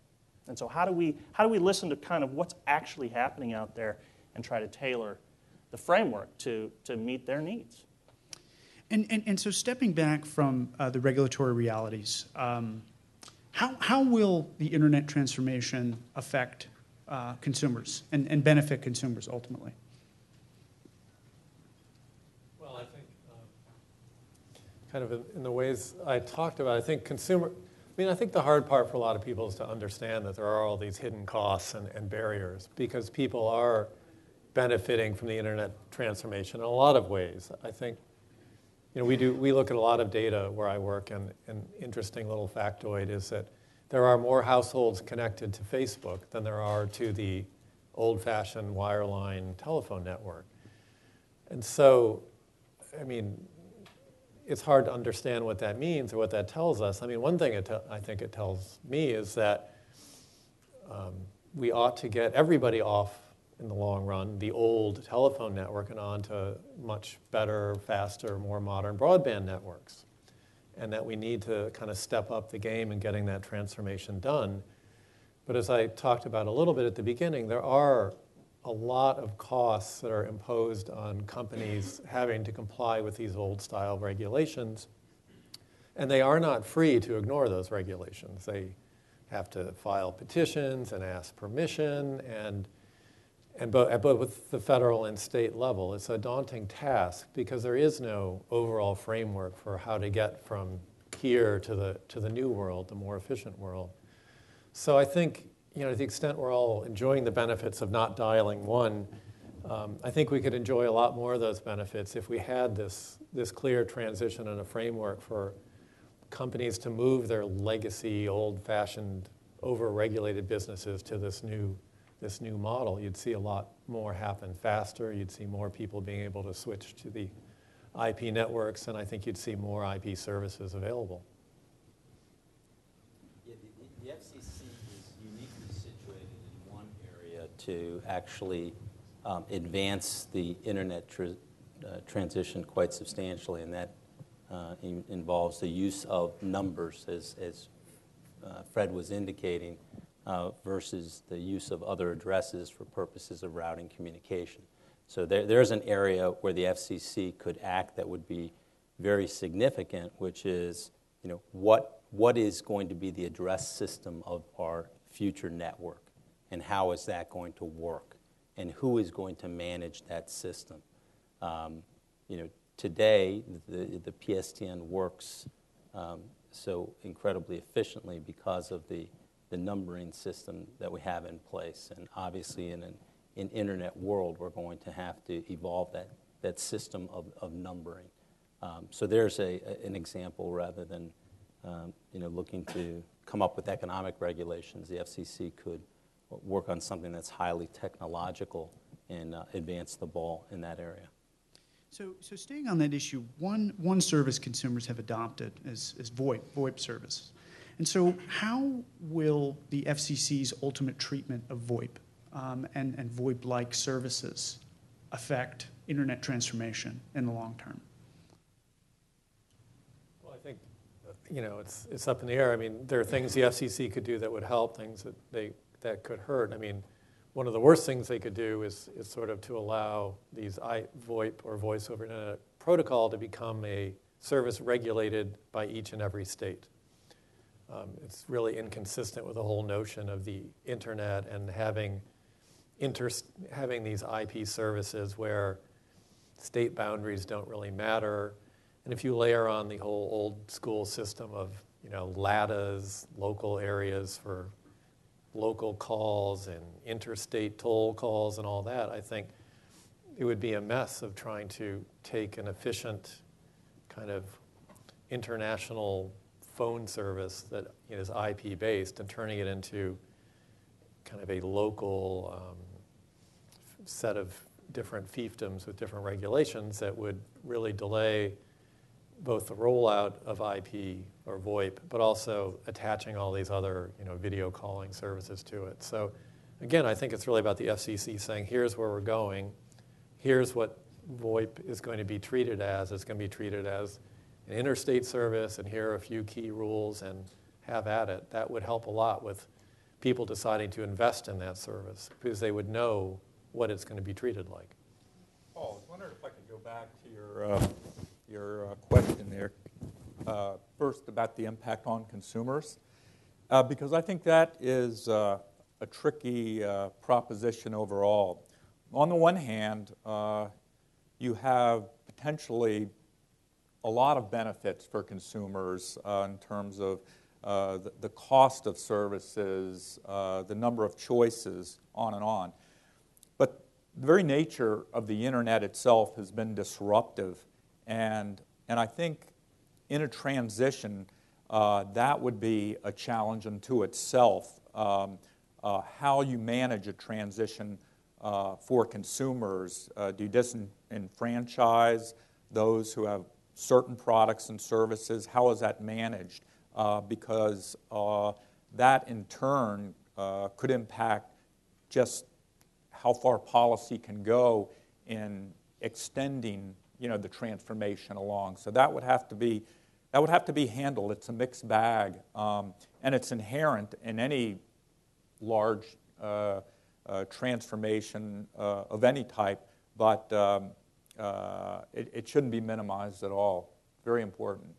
[SPEAKER 1] And so how do we listen to kind of what's actually happening out there and try to tailor the framework to meet their needs?
[SPEAKER 3] And so stepping back from the regulatory realities, how will the internet transformation affect consumers and benefit consumers ultimately?
[SPEAKER 4] Well, I think kind of in the ways I talked about, I think I think the hard part for a lot of people is to understand that there are all these hidden costs and barriers, because people are benefiting from the internet transformation in a lot of ways. I think we look at a lot of data where I work, and an interesting little factoid is that there are more households connected to Facebook than there are to the old-fashioned wireline telephone network. And so, it's hard to understand what that means or what that tells us. I mean, one thing I think it tells me is that we ought to get everybody off, in the long run, the old telephone network and onto much better, faster, more modern broadband networks. And that we need to kind of step up the game in getting that transformation done. But as I talked about a little bit at the beginning, there are a lot of costs that are imposed on companies having to comply with these old style regulations. And they are not free to ignore those regulations. They have to file petitions and ask permission, and both with the federal and state level. It's a daunting task because there is no overall framework for how to get from here to the new world, the more efficient world. So I think, to the extent we're all enjoying the benefits of not dialing one, I think we could enjoy a lot more of those benefits if we had this clear transition and a framework for companies to move their legacy, old-fashioned, over-regulated businesses to this new model. You'd see a lot more happen faster. You'd see more people being able to switch to the IP networks, and I think you'd see more IP services available.
[SPEAKER 6] Yeah, the FCC is uniquely situated in one area to actually advance the internet transition quite substantially, and that involves the use of numbers, as Fred was indicating, versus the use of other addresses for purposes of routing communication. So there's an area where the FCC could act that would be very significant, which is, what is going to be the address system of our future network, and how is that going to work, and who is going to manage that system? Today, the PSTN works so incredibly efficiently because of the numbering system that we have in place. And obviously, in an internet world, we're going to have to evolve that system of numbering. So there's an example, rather than looking to come up with economic regulations. The FCC could work on something that's highly technological and advance the ball in that area.
[SPEAKER 3] So staying on that issue, one service consumers have adopted is VoIP service. And so how will the FCC's ultimate treatment of VoIP and VoIP-like services affect internet transformation in the long term?
[SPEAKER 4] Well, I think, it's up in the air. I mean, there are things the FCC could do that would help, things that could hurt. I mean, one of the worst things they could do is sort of to allow these VoIP or voice over internet protocol to become a service regulated by each and every state. It's really inconsistent with the whole notion of the internet and having these IP services where state boundaries don't really matter. And if you layer on the whole old school system of LADAs, local areas for local calls and interstate toll calls and all that, I think it would be a mess of trying to take an efficient kind of international phone service that is IP-based and turning it into kind of a local set of different fiefdoms with different regulations that would really delay both the rollout of IP or VoIP, but also attaching all these other video calling services to it. So again, I think it's really about the FCC saying, here's where we're going. Here's what VoIP is going to be treated as. It's going to be treated as an interstate service, and here are a few key rules, and have at it. That would help a lot with people deciding to invest in that service because they would know what it's going to be treated like.
[SPEAKER 5] Paul, I was wondering if I could go back to your question there. First, about the impact on consumers, because I think that is a tricky proposition overall. On the one hand, you have potentially a lot of benefits for consumers in terms of the cost of services, the number of choices, on and on. But the very nature of the internet itself has been disruptive, and I think in a transition, that would be a challenge unto itself. How you manage a transition for consumers. Do you disenfranchise those who have certain products and services, how is that managed? Because that in turn could impact just how far policy can go in extending, the transformation along. So that would have to be handled. It's a mixed bag, and it's inherent in any large transformation of any type, but it shouldn't be minimized at all. Very important.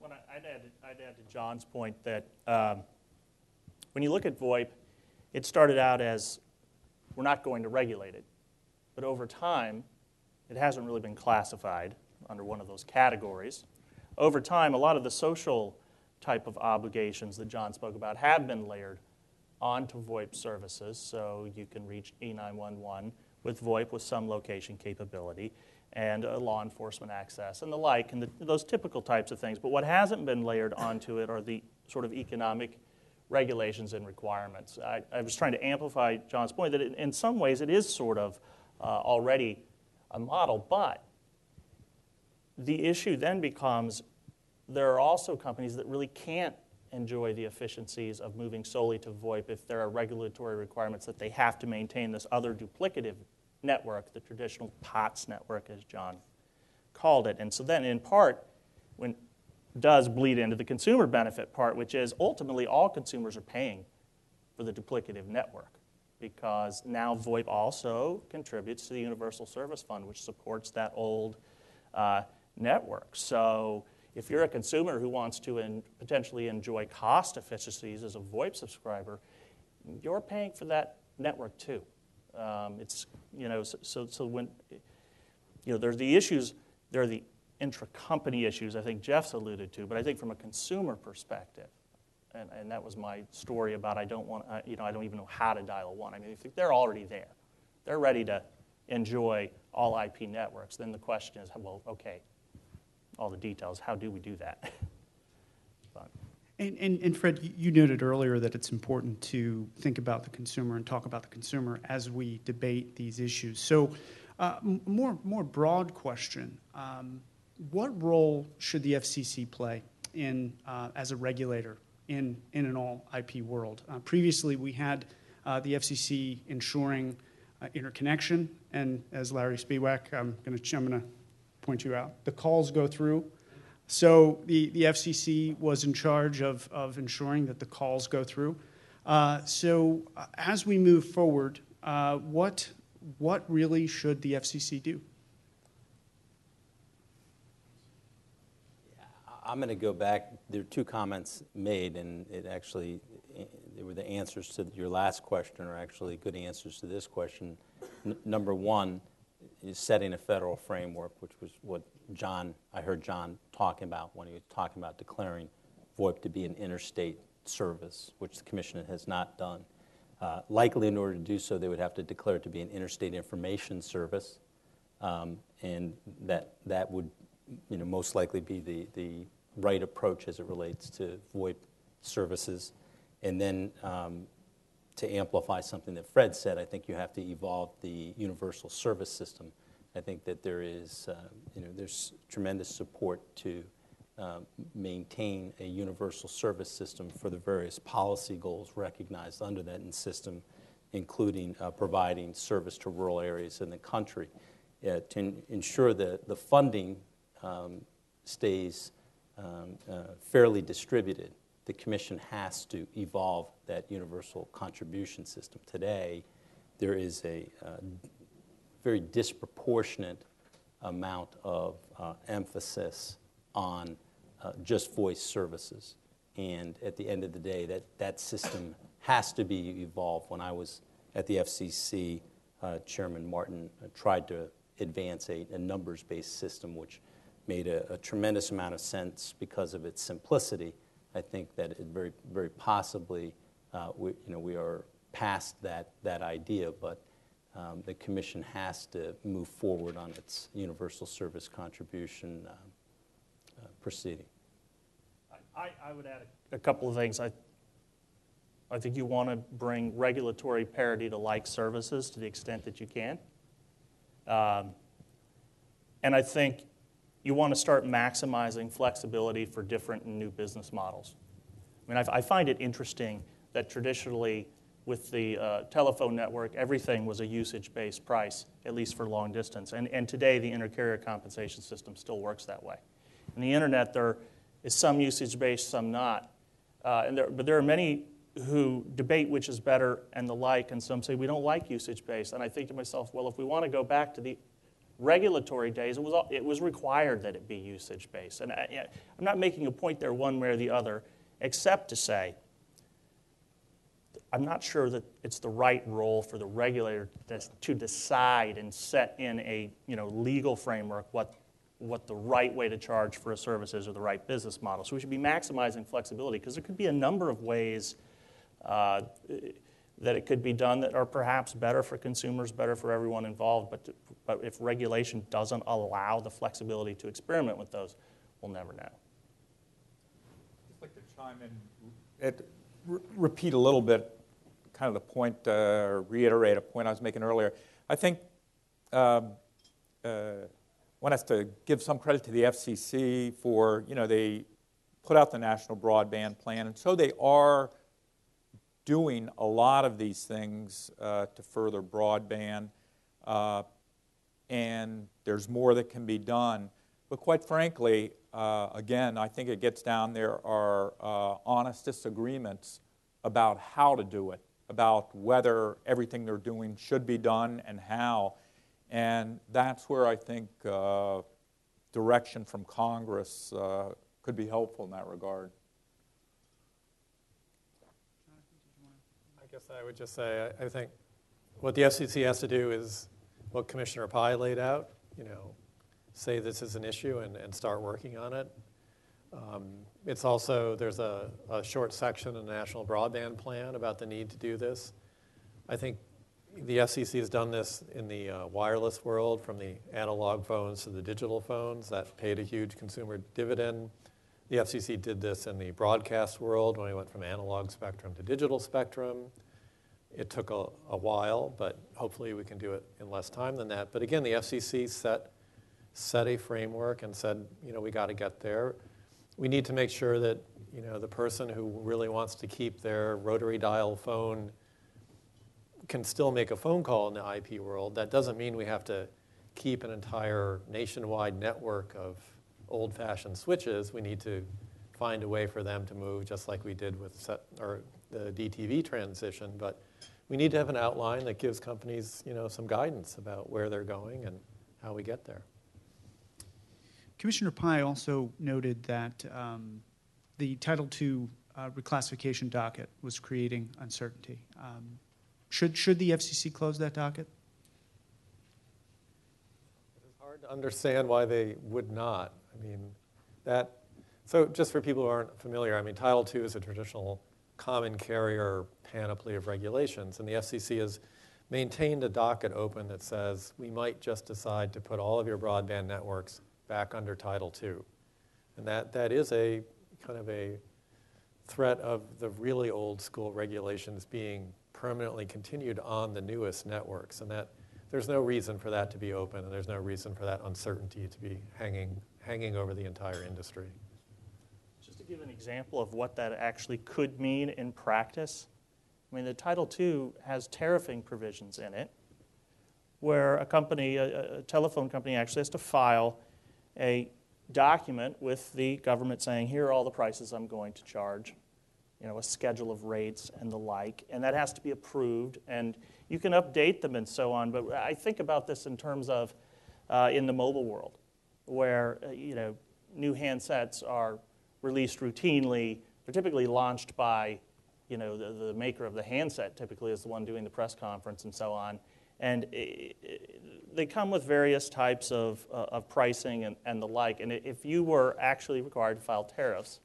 [SPEAKER 1] Well, I'd add to John's point that when you look at VoIP, it started out as we're not going to regulate it. But over time, it hasn't really been classified under one of those categories. Over time, a lot of the social type of obligations that John spoke about have been layered onto VoIP services. So you can reach E911 with VoIP with some location capability and law enforcement access and the like, and those typical types of things. But what hasn't been layered onto it are the sort of economic regulations and requirements. I was trying to amplify John's point that in some ways it is sort of already a model, but the issue then becomes there are also companies that really can't enjoy the efficiencies of moving solely to VoIP if there are regulatory requirements that they have to maintain this other duplicative network, the traditional POTS network, as John called it. And so then in part, when does bleed into the consumer benefit part, which is ultimately all consumers are paying for the duplicative network, because now VoIP also contributes to the Universal Service Fund, which supports that old network. So if you're a consumer who wants to potentially enjoy cost efficiencies as a VoIP subscriber, you're paying for that network too. It's so when there's the issues, there are the intra-company issues I think Jeff's alluded to, but I think from a consumer perspective, and that was my story about I don't even know how to dial one. I mean, if they're already there, they're ready to enjoy all IP networks. Then the question is, well, okay, all the details. How do we do that?
[SPEAKER 3] And Fred, you noted earlier that it's important to think about the consumer and talk about the consumer as we debate these issues. So, more broad question: what role should the FCC play in as a regulator in an all IP world? Previously, we had the FCC ensuring interconnection, and as Larry Spiewak, I'm going to point you out. The calls go through. So the FCC was in charge of ensuring that the calls go through. So as we move forward, what really should the FCC do?
[SPEAKER 6] I'm going to go back. There are two comments made, and they were the answers to your last question, or actually good answers to this question. Number one is setting a federal framework, which was what I heard John talking about when he was talking about declaring VoIP to be an interstate service, which the Commission has not done. Likely, in order to do so, they would have to declare it to be an interstate information service, and that would most likely be the right approach as it relates to VoIP services. And then to amplify something that Fred said, I think you have to evolve the universal service system. I think that there's tremendous support to maintain a universal service system for the various policy goals recognized under that system, including providing service to rural areas in the country. To ensure that the funding stays fairly distributed, the Commission has to evolve that universal contribution system. Today, there is a very disproportionate amount of emphasis on just voice services. And at the end of the day, that system has to be evolved. When I was at the FCC, Chairman Martin tried to advance a numbers-based system, which made a tremendous amount of sense because of its simplicity. I think that it very, very possibly we are past that idea, but the Commission has to move forward on its universal service contribution proceeding.
[SPEAKER 1] I would add a couple of things. I think you want to bring regulatory parity to like services to the extent that you can. And I think you want to start maximizing flexibility for different and new business models. I mean, I find it interesting that traditionally with the telephone network, everything was a usage-based price, at least for long distance. And today, the inter-carrier compensation system still works that way. In the internet, there is some usage-based, some not. But there are many who debate which is better and the like, and some say we don't like usage-based. And I think to myself, well, if we want to go back to the regulatory days, it was required that it be usage-based. And I'm not making a point there one way or the other, except to say I'm not sure that it's the right role for the regulator to decide and set in a legal framework what the right way to charge for a service is or the right business model. So we should be maximizing flexibility because there could be a number of ways that it could be done that are perhaps better for consumers, better for everyone involved. But if regulation doesn't allow the flexibility to experiment with those, we'll never know.
[SPEAKER 5] I'd like to chime in, repeat a little bit, kind of the point, or reiterate a point I was making earlier. I think one has to give some credit to the FCC for, they put out the National Broadband Plan, and so they are doing a lot of these things to further broadband, and there's more that can be done. But quite frankly, again, I think it gets down, there are honest disagreements about how to do it, about whether everything they're doing should be done and how. And that's where I think direction from Congress could be helpful in that regard.
[SPEAKER 4] I guess I would just say, I think what the FCC has to do is what Commissioner Pai laid out, say this is an issue and start working on it. It's also, there's a short section in the National Broadband Plan about the need to do this. I think the FCC has done this in the wireless world, from the analog phones to the digital phones. That paid a huge consumer dividend. The FCC did this in the broadcast world when we went from analog spectrum to digital spectrum. It took a while, but hopefully we can do it in less time than that. But again, the FCC set a framework and said, we got to get there. We need to make sure that, the person who really wants to keep their rotary dial phone can still make a phone call in the IP world. That doesn't mean we have to keep an entire nationwide network of old-fashioned switches. We need to find a way for them to move, just like we did with the DTV transition. But we need to have an outline that gives companies, some guidance about where they're going and how we get there.
[SPEAKER 3] Commissioner Pai also noted that the Title II reclassification docket was creating uncertainty. Should the FCC close that docket?
[SPEAKER 4] It's hard to understand why they would not. So just for people who aren't familiar, Title II is a traditional common carrier panoply of regulations, and the FCC has maintained a docket open that says we might just decide to put all of your broadband networks back under Title II. And that is a kind of a threat of the really old school regulations being permanently continued on the newest networks. And that there's no reason for that to be open, and there's no reason for that uncertainty to be hanging over the entire industry.
[SPEAKER 1] Just to give an example of what that actually could mean in practice, the Title II has tariffing provisions in it where a telephone company actually has to file a document with the government saying, here are all the prices I'm going to charge, a schedule of rates and the like, and that has to be approved, and you can update them and so on. But I think about this in terms of in the mobile world, where new handsets are released routinely. They're typically launched by the maker of the handset, typically is the one doing the press conference and so on. And they come with various types of pricing and the like. And if you were actually required to file tariffs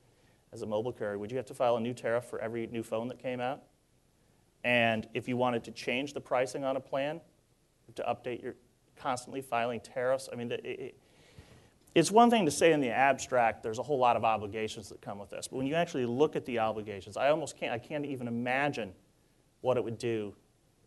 [SPEAKER 1] as a mobile carrier, would you have to file a new tariff for every new phone that came out? And if you wanted to change the pricing on a plan, to update, you're constantly filing tariffs. It's one thing to say in the abstract there's a whole lot of obligations that come with this. But when you actually look at the obligations, I can't even imagine what it would do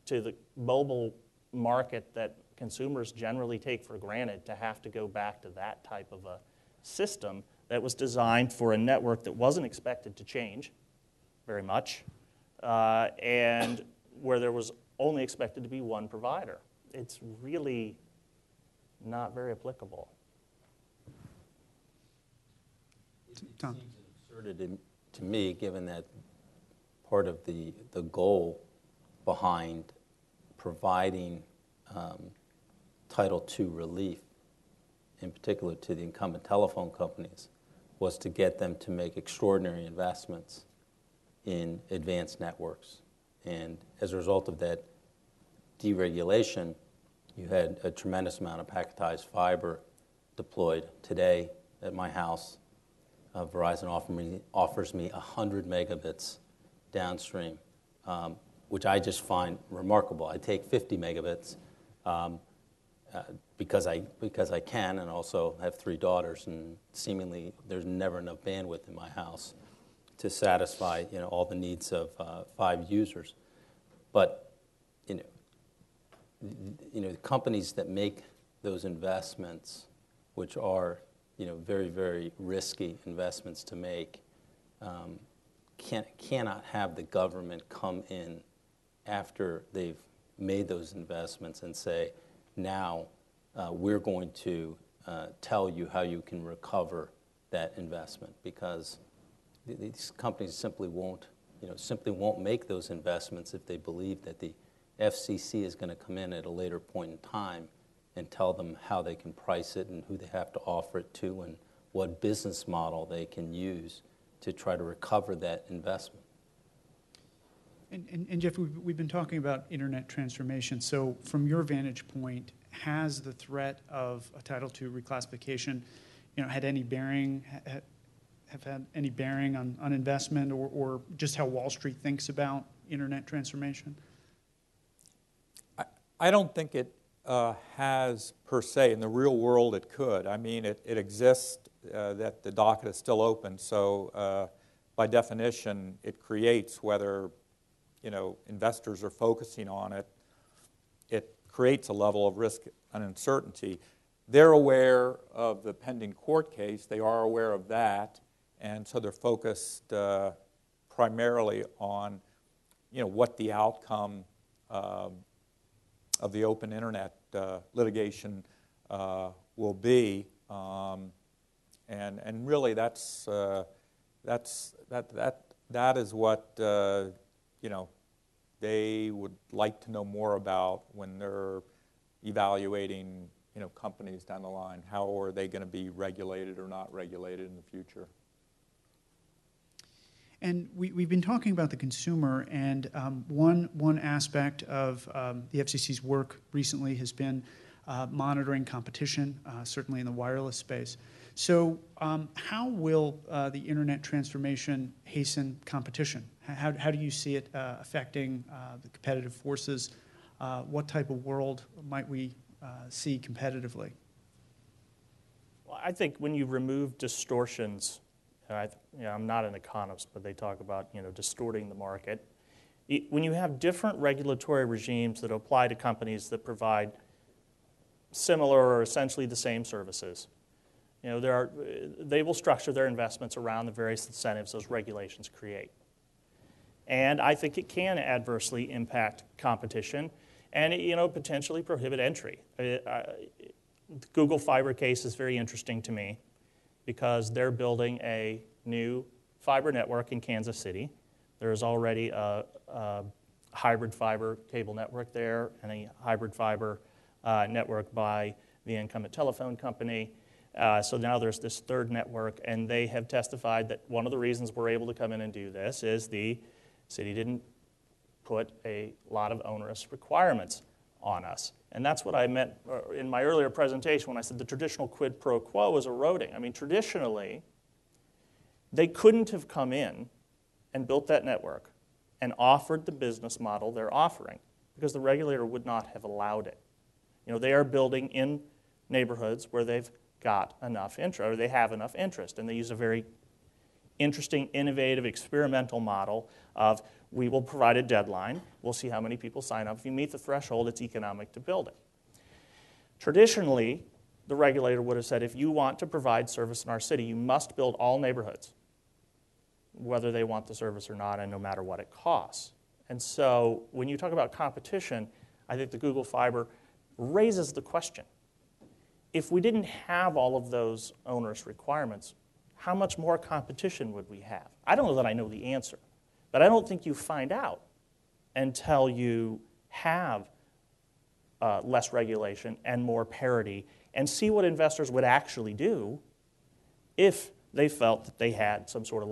[SPEAKER 1] to the mobile market that consumers generally take for granted to have to go back to that type of a system that was designed for a network that wasn't expected to change very much, and where there was only expected to be one provider. It's really not very applicable.
[SPEAKER 3] Tom.
[SPEAKER 6] It seems absurd to me, given that part of the goal behind providing Title II relief, in particular to the incumbent telephone companies, was to get them to make extraordinary investments in advanced networks. And as a result of that deregulation, you had a tremendous amount of packetized fiber deployed. Today, at my house, Verizon offers me 100 megabits downstream, which I just find remarkable. I take 50 megabits because I can, and also have 3 daughters, and seemingly there's never enough bandwidth in my house to satisfy all the needs of 5 users. But the companies that make those investments, which are very, very risky investments to make, cannot have the government come in after they've made those investments and say, now we're going to tell you how you can recover that investment, because these companies simply won't make those investments if they believe that the FCC is going to come in at a later point in time and tell them how they can price it and who they have to offer it to and what business model they can use to try to recover that investment.
[SPEAKER 3] And Jeff, we've been talking about internet transformation. So from your vantage point, has the threat of a Title II reclassification, had any bearing, have had any bearing on investment or just how Wall Street thinks about internet transformation?
[SPEAKER 5] I don't think it has per se. In the real world, it could. I mean, it exists that the docket is still open. So by definition, it creates, whether investors are focusing on it, it creates a level of risk and uncertainty. They're aware of the pending court case. They are aware of that, and so they're focused primarily on, what the outcome of the open internet litigation will be, and really that is what they would like to know more about when they're evaluating companies down the line. How are they going to be regulated or not regulated in the future?
[SPEAKER 3] And we've been talking about the consumer, and one aspect of the FCC's work recently has been monitoring competition, certainly in the wireless space. So how will the internet transformation hasten competition? How do you see it affecting the competitive forces? What type of world might we see competitively?
[SPEAKER 1] Well, I think when you remove distortions, I'm not an economist, but they talk about distorting the market. When you have different regulatory regimes that apply to companies that provide similar or essentially the same services, they will structure their investments around the various incentives those regulations create. And I think it can adversely impact competition and potentially prohibit entry. The Google Fiber case is very interesting to me because they're building a new fiber network in Kansas City. There's already a hybrid fiber cable network there and a hybrid fiber network by the incumbent telephone company. So now there's this third network, and they have testified that one of the reasons we're able to come in and do this is the city didn't put a lot of onerous requirements on us. And that's what I meant in my earlier presentation when I said the traditional quid pro quo is eroding. I mean, traditionally, they couldn't have come in and built that network and offered the business model they're offering because the regulator would not have allowed it. They are building in neighborhoods where they've got enough interest, or they have enough interest, and they use a very interesting, innovative, experimental model of we will provide a deadline, we'll see how many people sign up. If you meet the threshold, it's economic to build it. Traditionally, the regulator would have said, if you want to provide service in our city, you must build all neighborhoods, whether they want the service or not, and no matter what it costs. And so when you talk about competition, I think the Google Fiber raises the question. If we didn't have all of those onerous requirements, how much more competition would we have? I don't know that I know the answer, but I don't think you find out until you have less regulation and more parity and see what investors would actually do if they felt that they had some sort of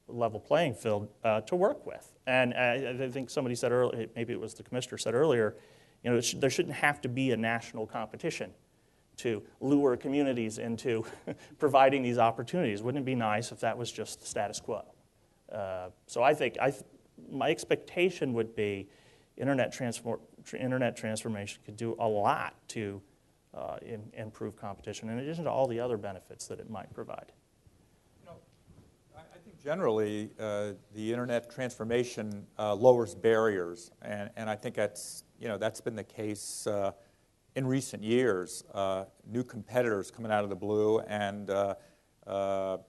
[SPEAKER 1] level playing field to work with. And I think somebody said earlier, maybe it was the commissioner said earlier, you know, there shouldn't have to be a national competition to lure communities into providing these opportunities. Wouldn't it be nice if that was just the status quo? So I think my expectation would be internet transformation could do a lot to improve competition, in addition to all the other benefits that it might provide.
[SPEAKER 5] You know, I think generally the internet transformation lowers barriers, and I think that's been the case in recent years. New competitors coming out of the blue and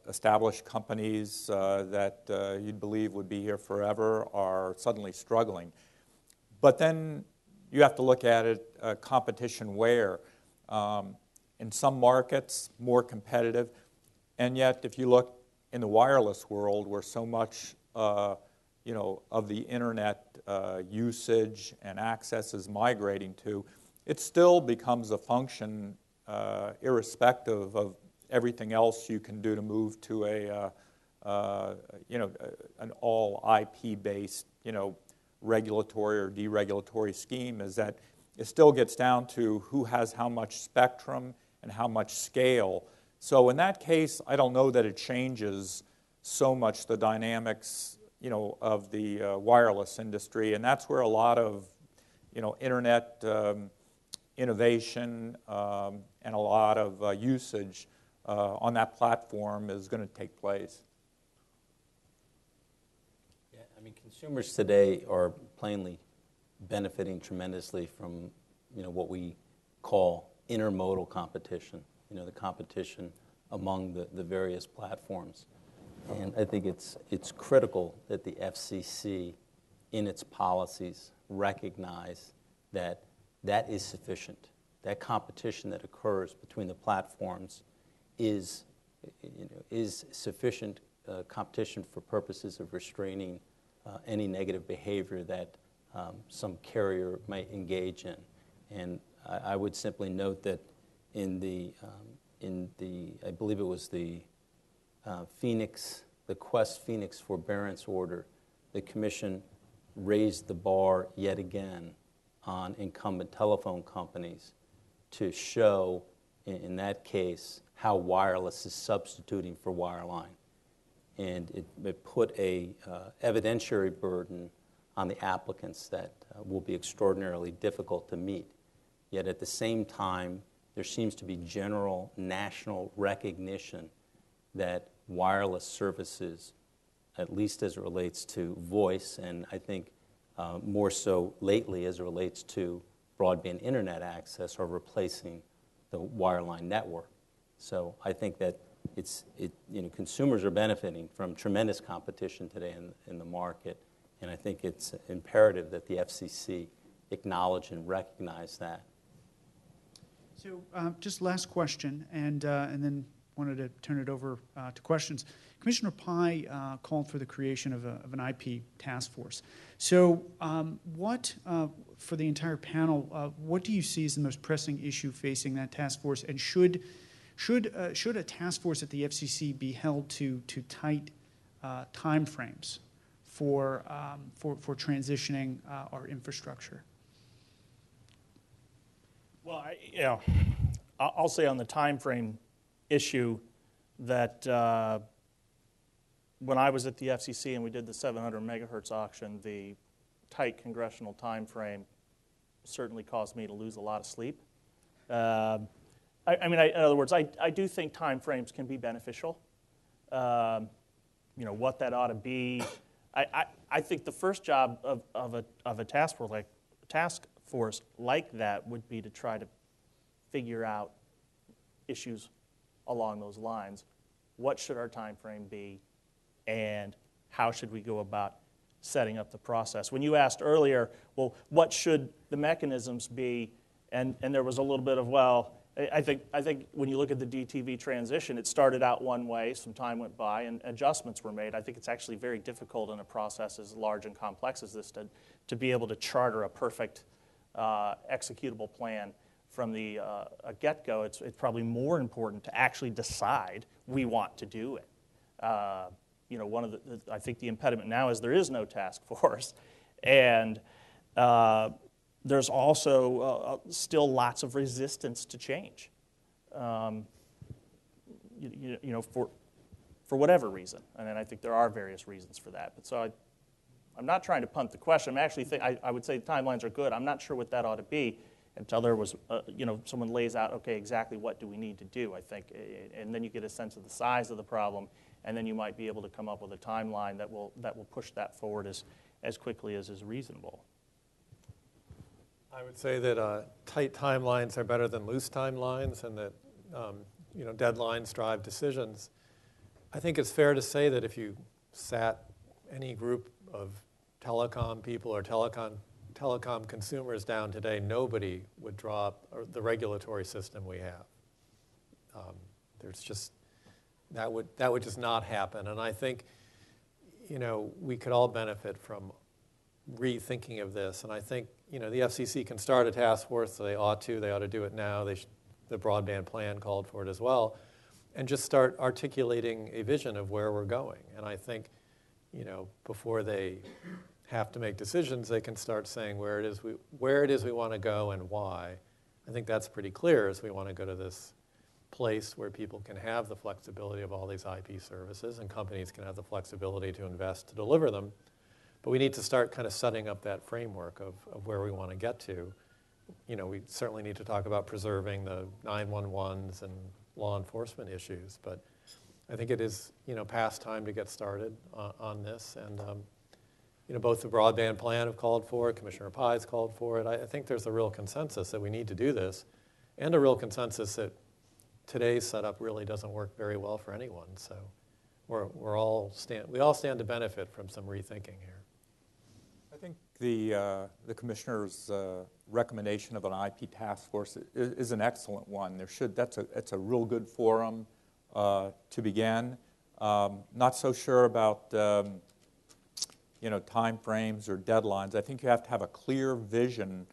[SPEAKER 5] established companies that you'd believe would be here forever are suddenly struggling. But then you have to look at it, competition where? In some markets, more competitive, and yet if you look in the wireless world where so much of the internet usage and access is migrating to, it still becomes a function irrespective of everything else you can do to move to an all IP-based, regulatory or deregulatory scheme, is that it still gets down to who has how much spectrum and how much scale. So in that case, I don't know that it changes so much the dynamics, of the wireless industry, and that's where a lot of, internet innovation and a lot of usage on that platform is going to take place.
[SPEAKER 6] Yeah, I mean, consumers today are plainly benefiting tremendously from, what we call intermodal competition, the competition among the various platforms. And I think it's critical that the FCC, in its policies, recognize that is sufficient. That competition that occurs between the platforms is sufficient competition for purposes of restraining any negative behavior that some carrier might engage in. And I would simply note that in the I believe it was the Qwest Phoenix forbearance order, the Commission raised the bar yet again on incumbent telephone companies to show, in that case, how wireless is substituting for wireline. And it put a evidentiary burden on the applicants that will be extraordinarily difficult to meet. Yet at the same time, there seems to be general national recognition that wireless services, at least as it relates to voice, and I think more so lately as it relates to broadband internet access, are replacing the wireline network. So I think that consumers are benefiting from tremendous competition today in the market, and I think it's imperative that the FCC acknowledge and recognize that.
[SPEAKER 3] So just last question, and then wanted to turn it over to questions. Commissioner Pai called for the creation of an IP task force. So for the entire panel, what do you see as the most pressing issue facing that task force, and should a task force at the FCC be held to tight time frames for transitioning our infrastructure?
[SPEAKER 1] Well, I'll say on the time frame issue that when I was at the FCC and we did the 700 megahertz auction, the tight congressional time frame certainly caused me to lose a lot of sleep. In other words, I do think time frames can be beneficial. What that ought to be. I think the first job of a task force like that would be to try to figure out issues along those lines. What should our time frame be, and how should we go about setting up the process? When you asked earlier, well, what should the mechanisms be, and there was a little bit of, well, I think when you look at the DTV transition, it started out one way, some time went by, and adjustments were made. I think it's actually very difficult in a process as large and complex as this to be able to charter a perfect executable plan from the get-go. It's probably more important to actually decide we want to do it. One of I think the impediment now is there is no task force, and there's also still lots of resistance to change, for whatever reason. And I think there are various reasons for that. But so I'm not trying to punt the question. I would say the timelines are good. I'm not sure what that ought to be until there was, someone lays out, okay, exactly what do we need to do, I think. And then you get a sense of the size of the problem, and then you might be able to come up with a timeline that will push that forward as quickly as is reasonable.
[SPEAKER 4] I would say that tight timelines are better than loose timelines, and that deadlines drive decisions. I think it's fair to say that if you sat any group of telecom people or telecom consumers down today, nobody would draw up the regulatory system we have. There's just that would just not happen, and I think we could all benefit from rethinking of this. And I think the FCC can start a task force. So they ought to do it now. The broadband plan called for it as well, and just start articulating a vision of where we're going. And I think before they have to make decisions, they can start saying where it is we want to go and why. I think that's pretty clear, as we want to go to this place where people can have the flexibility of all these IP services, and companies can have the flexibility to invest to deliver them. But we need to start kind of setting up that framework of where we want to get to. We certainly need to talk about preserving the 911s and law enforcement issues, but I think it is past time to get started on this. And both the broadband plan have called for it, Commissioner Pai has called for it. I think there's a real consensus that we need to do this, and a real consensus that today's setup really doesn't work very well for anyone. So we all stand to benefit from some rethinking here.
[SPEAKER 5] I think the Commissioner's recommendation of an IP task force is an excellent one. That's a real good forum to begin. Not so sure about time frames or deadlines. I think you have to have a clear vision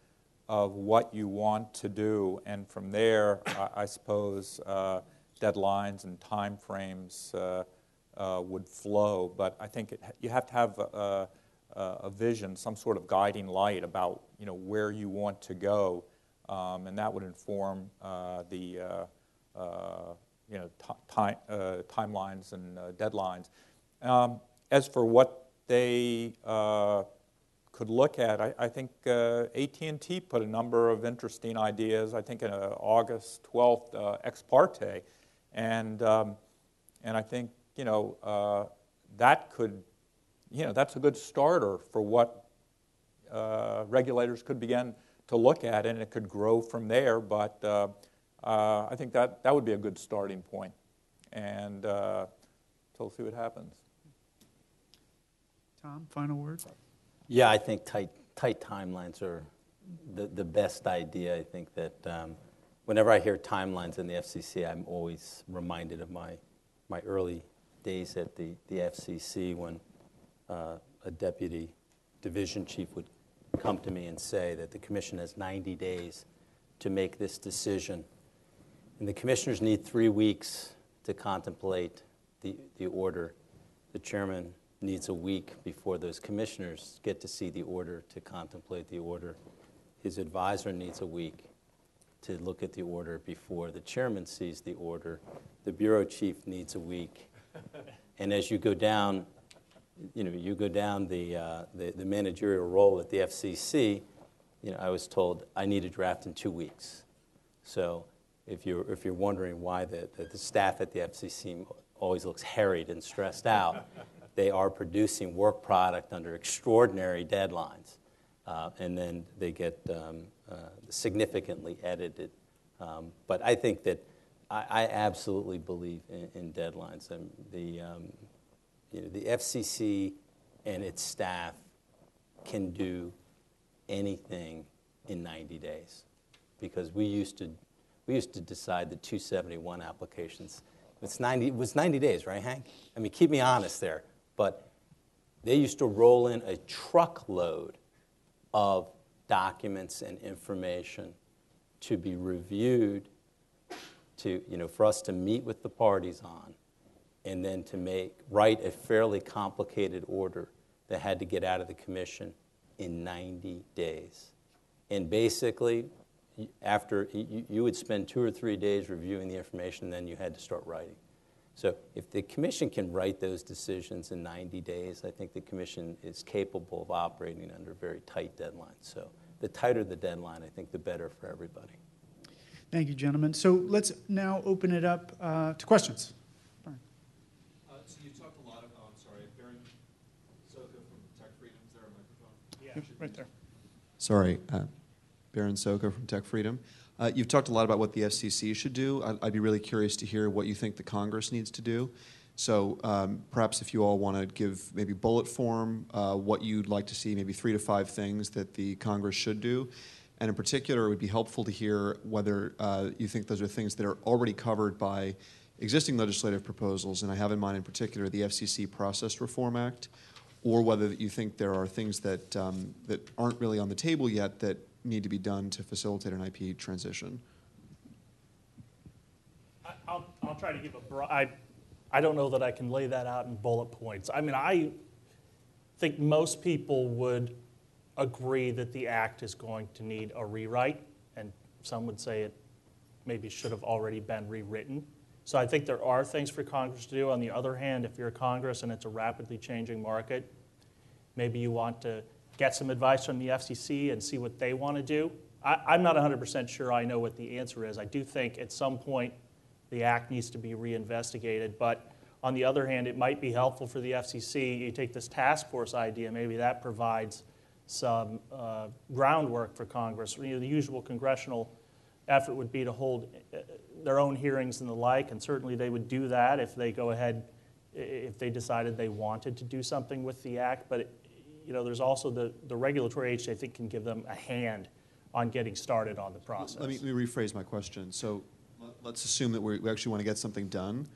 [SPEAKER 5] of what you want to do, and from there, I suppose deadlines and time frames would flow. But I think you have to have a vision, some sort of guiding light about where you want to go, and that would inform the timelines and deadlines. As for what they could look at, I think AT&T put a number of interesting ideas, I think in August 12th ex parte, and I think that could, that's a good starter for what regulators could begin to look at, and it could grow from there. But I think that would be a good starting point, and so we'll see what happens.
[SPEAKER 3] Tom, final word?
[SPEAKER 6] Yeah, I think tight timelines are the best idea. I think that whenever I hear timelines in the FCC, I'm always reminded of my early days at the FCC when a deputy division chief would come to me and say that the commission has 90 days to make this decision. And the commissioners need 3 weeks to contemplate the order. The chairman needs a week before those commissioners get to see the order, to contemplate the order. His advisor needs a week to look at the order before the chairman sees the order. The bureau chief needs a week. And as you go down, the managerial role at the FCC, I was told I need a draft in 2 weeks. So if you're wondering why the staff at the FCC always looks harried and stressed out, they are producing work product under extraordinary deadlines, and then they get significantly edited But I think that I absolutely believe in deadlines. The FCC and its staff can do anything in 90 days, because we used to decide the 271 applications. It was 90 days, right, Hank? I mean, keep me honest there. But they used to roll in a truckload of documents and information to be reviewed, for us to meet with the parties on, and then to write a fairly complicated order that had to get out of the commission in 90 days. And basically, after you would spend 2 or 3 days reviewing the information, and then you had to start writing. So if the commission can write those decisions in 90 days, I think the commission is capable of operating under very tight deadlines. So the tighter the deadline, I think the better for everybody.
[SPEAKER 3] Thank you, gentlemen. So let's now open it up to questions.
[SPEAKER 7] So you talked a lot of, I'm sorry, Baron Soka from Tech Freedom. Is there a microphone?
[SPEAKER 1] Yeah, right there.
[SPEAKER 7] Sorry, Baron Soka from Tech Freedom. You've talked a lot about what the FCC should do. I'd be really curious to hear what you think the Congress needs to do. So perhaps if you all want to give maybe bullet form what you'd like to see, maybe 3 to 5 things that the Congress should do. And in particular, it would be helpful to hear whether you think those are things that are already covered by existing legislative proposals, and I have in mind in particular the FCC Process Reform Act, or whether you think there are things that, that aren't really on the table yet that need to be done to facilitate an IP transition.
[SPEAKER 1] I'll try to give a broad, I don't know that I can lay that out in bullet points. I mean, I think most people would agree that the act is going to need a rewrite, and some would say it maybe should have already been rewritten. So I think there are things for Congress to do. On the other hand, if you're Congress and it's a rapidly changing market, maybe you want to get some advice from the FCC and see what they want to do. I'm not 100% sure I know what the answer is. I do think at some point the act needs to be reinvestigated, but on the other hand, it might be helpful for the FCC. You take this task force idea, maybe that provides some groundwork for Congress. The usual congressional effort would be to hold their own hearings and the like, and certainly they would do that if they go ahead, if they decided they wanted to do something with the act. But there's also the regulatory agency, I think, can give them a hand on getting started on the process.
[SPEAKER 7] Let me rephrase my question. So let's assume that we actually want to get something done,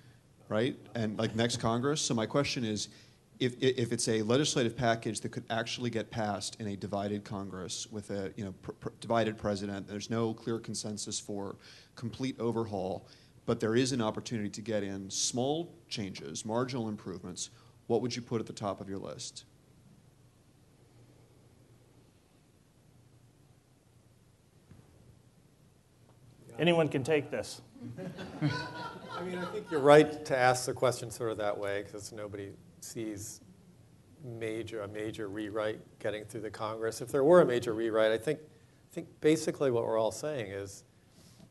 [SPEAKER 7] right? And like next Congress. So my question is, if it's a legislative package that could actually get passed in a divided Congress with a divided president, there's no clear consensus for complete overhaul, but there is an opportunity to get in small changes, marginal improvements, what would you put at the top of your list?
[SPEAKER 1] Anyone can take this.
[SPEAKER 4] I mean, I think you're right to ask the question sort of that way, because nobody sees a major rewrite getting through the Congress. If there were a major rewrite, I think basically what we're all saying is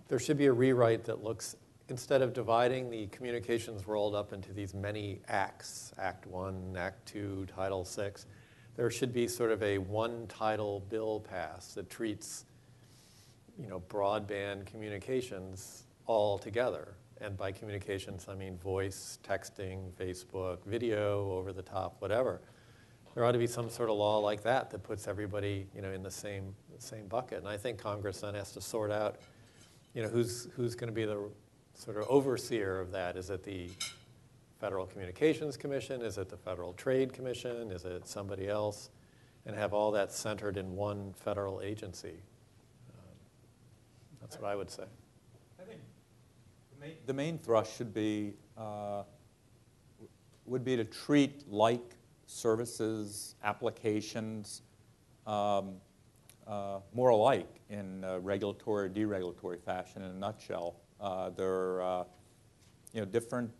[SPEAKER 4] there should be a rewrite that looks, instead of dividing the communications world up into these many acts, Act 1, Act 2, Title 6, there should be sort of a one-title bill passed that treats broadband communications all together. And by communications, I mean voice, texting, Facebook, video, over the top, whatever. There ought to be some sort of law like that that puts everybody, in the same bucket. And I think Congress then has to sort out, who's going to be the sort of overseer of that. Is it the Federal Communications Commission? Is it the Federal Trade Commission? Is it somebody else? And have all that centered in one federal agency. That's what I would say.
[SPEAKER 5] I think the main thrust should be would be to treat like services, applications more alike in regulatory or deregulatory fashion. In a nutshell, there are different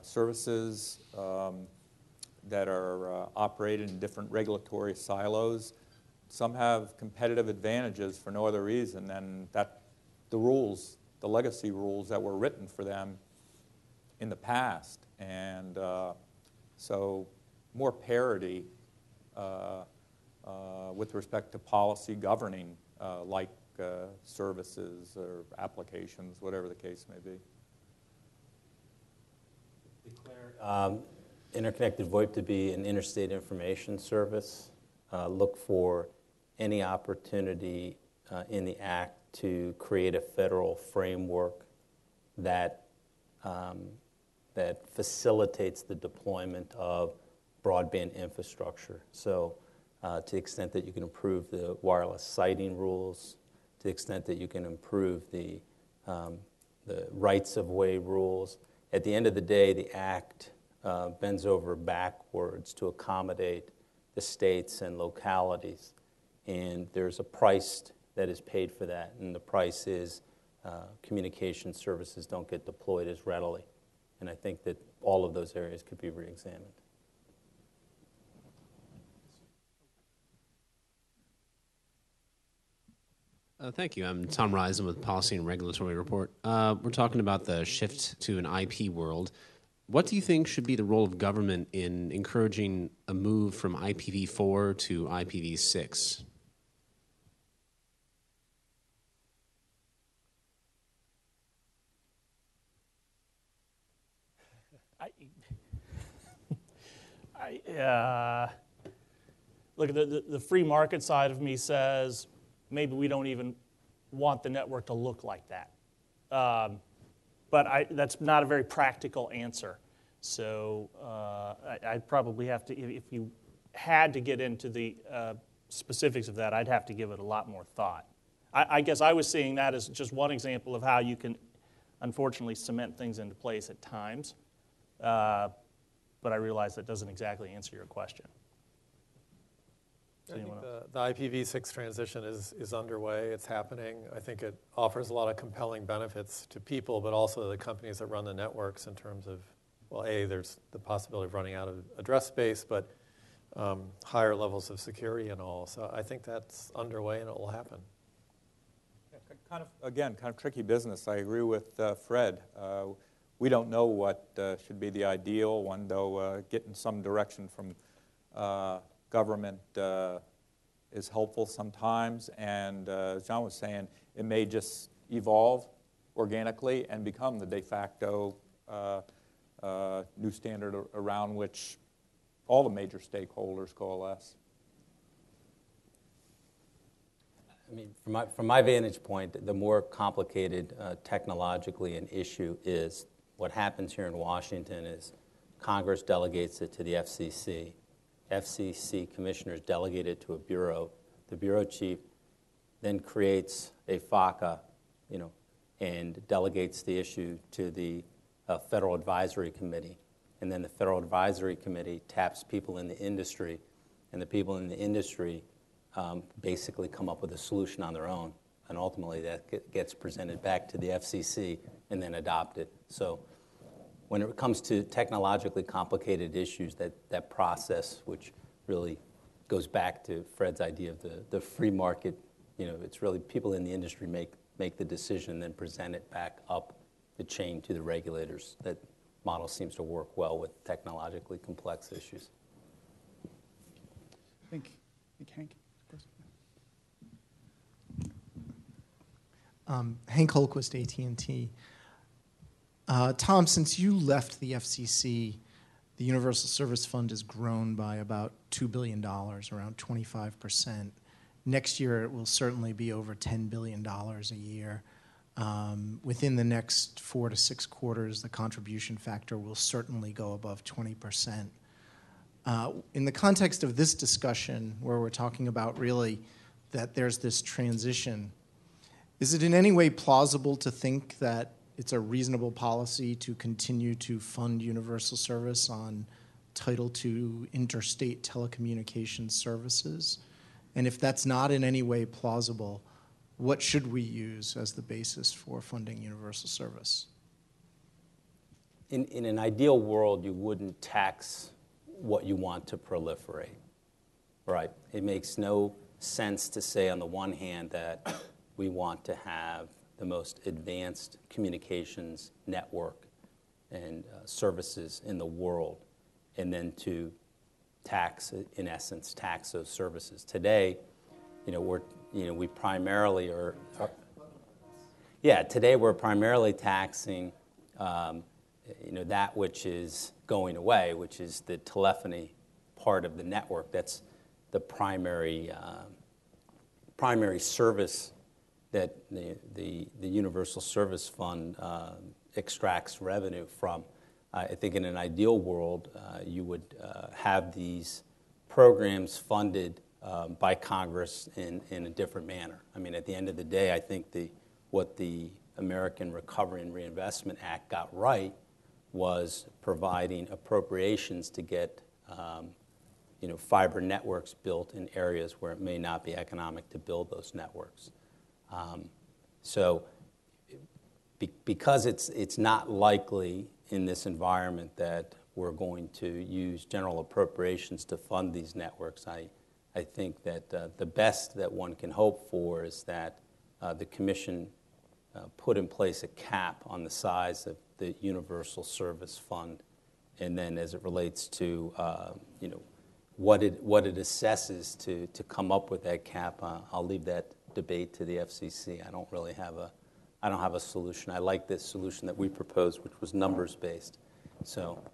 [SPEAKER 5] services that are operated in different regulatory silos. Some have competitive advantages for no other reason than that the rules, the legacy rules that were written for them in the past. And so more parity with respect to policy governing like services or applications, whatever the case may be.
[SPEAKER 6] Declare interconnected VoIP to be an interstate information service. Look for any opportunity in the Act to create a federal framework that that facilitates the deployment of broadband infrastructure. So to the extent that you can improve the wireless siting rules, to the extent that you can improve the rights-of-way rules. At the end of the day, the Act bends over backwards to accommodate the states and localities. And there's a price that is paid for that, and the price is communication services don't get deployed as readily. And I think that all of those areas could be reexamined.
[SPEAKER 8] Thank you. I'm Tom Risen with Policy and Regulatory Report. We're talking about the shift to an IP world. What do you think should be the role of government in encouraging a move from IPv4 to IPv6?
[SPEAKER 1] Look, the free market side of me says maybe we don't even want the network to look like that. But that's not a very practical answer. So I'd probably have to, if you had to get into the specifics of that, I'd have to give it a lot more thought. I guess I was seeing that as just one example of how you can, unfortunately, cement things into place at times. But I realize that doesn't exactly answer your question.
[SPEAKER 4] I think the IPv6 transition is underway. It's happening. I think it offers a lot of compelling benefits to people, but also the companies that run the networks in terms of, well, A, there's the possibility of running out of address space, but higher levels of security and all. So I think that's underway and it will happen.
[SPEAKER 5] Kind of tricky business. I agree with Fred. We don't know what should be the ideal one, though getting some direction from government is helpful sometimes, and as John was saying, it may just evolve organically and become the de facto new standard around which all the major stakeholders coalesce.
[SPEAKER 6] I mean, from my vantage point, the more complicated technologically an issue is, what happens here in Washington is Congress delegates it to the FCC. FCC commissioners delegate it to a bureau. The bureau chief then creates a FACA, and delegates the issue to the Federal Advisory Committee. And then the Federal Advisory Committee taps people in the industry, and the people in the industry basically come up with a solution on their own. And ultimately that gets presented back to the FCC and then adopted. So when it comes to technologically complicated issues, that process, which really goes back to Fred's idea of the free market, it's really people in the industry make the decision and then present it back up the chain to the regulators. That model seems to work well with technologically complex issues.
[SPEAKER 3] I think Hank.
[SPEAKER 9] Hank Holquist, AT&T. Tom, since you left the FCC, the Universal Service Fund has grown by about $2 billion, around 25%. Next year, it will certainly be over $10 billion a year. Within the next 4 to 6 quarters, the contribution factor will certainly go above 20%. In the context of this discussion, where we're talking about really that there's this transition, is it in any way plausible to think that it's a reasonable policy to continue to fund universal service on Title II interstate telecommunications services? And if that's not in any way plausible, what should we use as the basis for funding universal service?
[SPEAKER 6] In an ideal world, you wouldn't tax what you want to proliferate, right? It makes no sense to say on the one hand that we want to have the most advanced communications network and services in the world, and then to tax, in essence, tax those services. Today, we're we primarily yeah, today we're primarily taxing, that which is going away, which is the telephony part of the network. That's the primary service that the Universal Service Fund extracts revenue from. I think in an ideal world, you would have these programs funded by Congress in a different manner. I mean, at the end of the day, I think what the American Recovery and Reinvestment Act got right was providing appropriations to get fiber networks built in areas where it may not be economic to build those networks. Because it's not likely in this environment that we're going to use general appropriations to fund these networks, I think that the best that one can hope for is that the Commission put in place a cap on the size of the Universal Service Fund, and then as it relates to what it assesses to come up with that cap, I'll leave that debate to the FCC. I don't have a solution. I like this solution that we proposed, which was numbers based.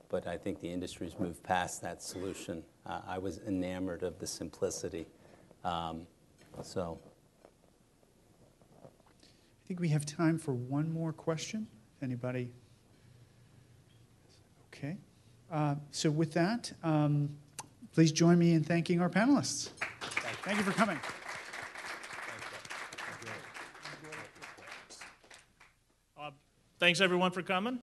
[SPEAKER 6] But I think the industry's moved past that solution. I was enamored of the simplicity.
[SPEAKER 3] I think we have time for one more question. Anybody? Okay. So with that, please join me in thanking our panelists. Thank you for coming.
[SPEAKER 1] Thanks, everyone, for coming.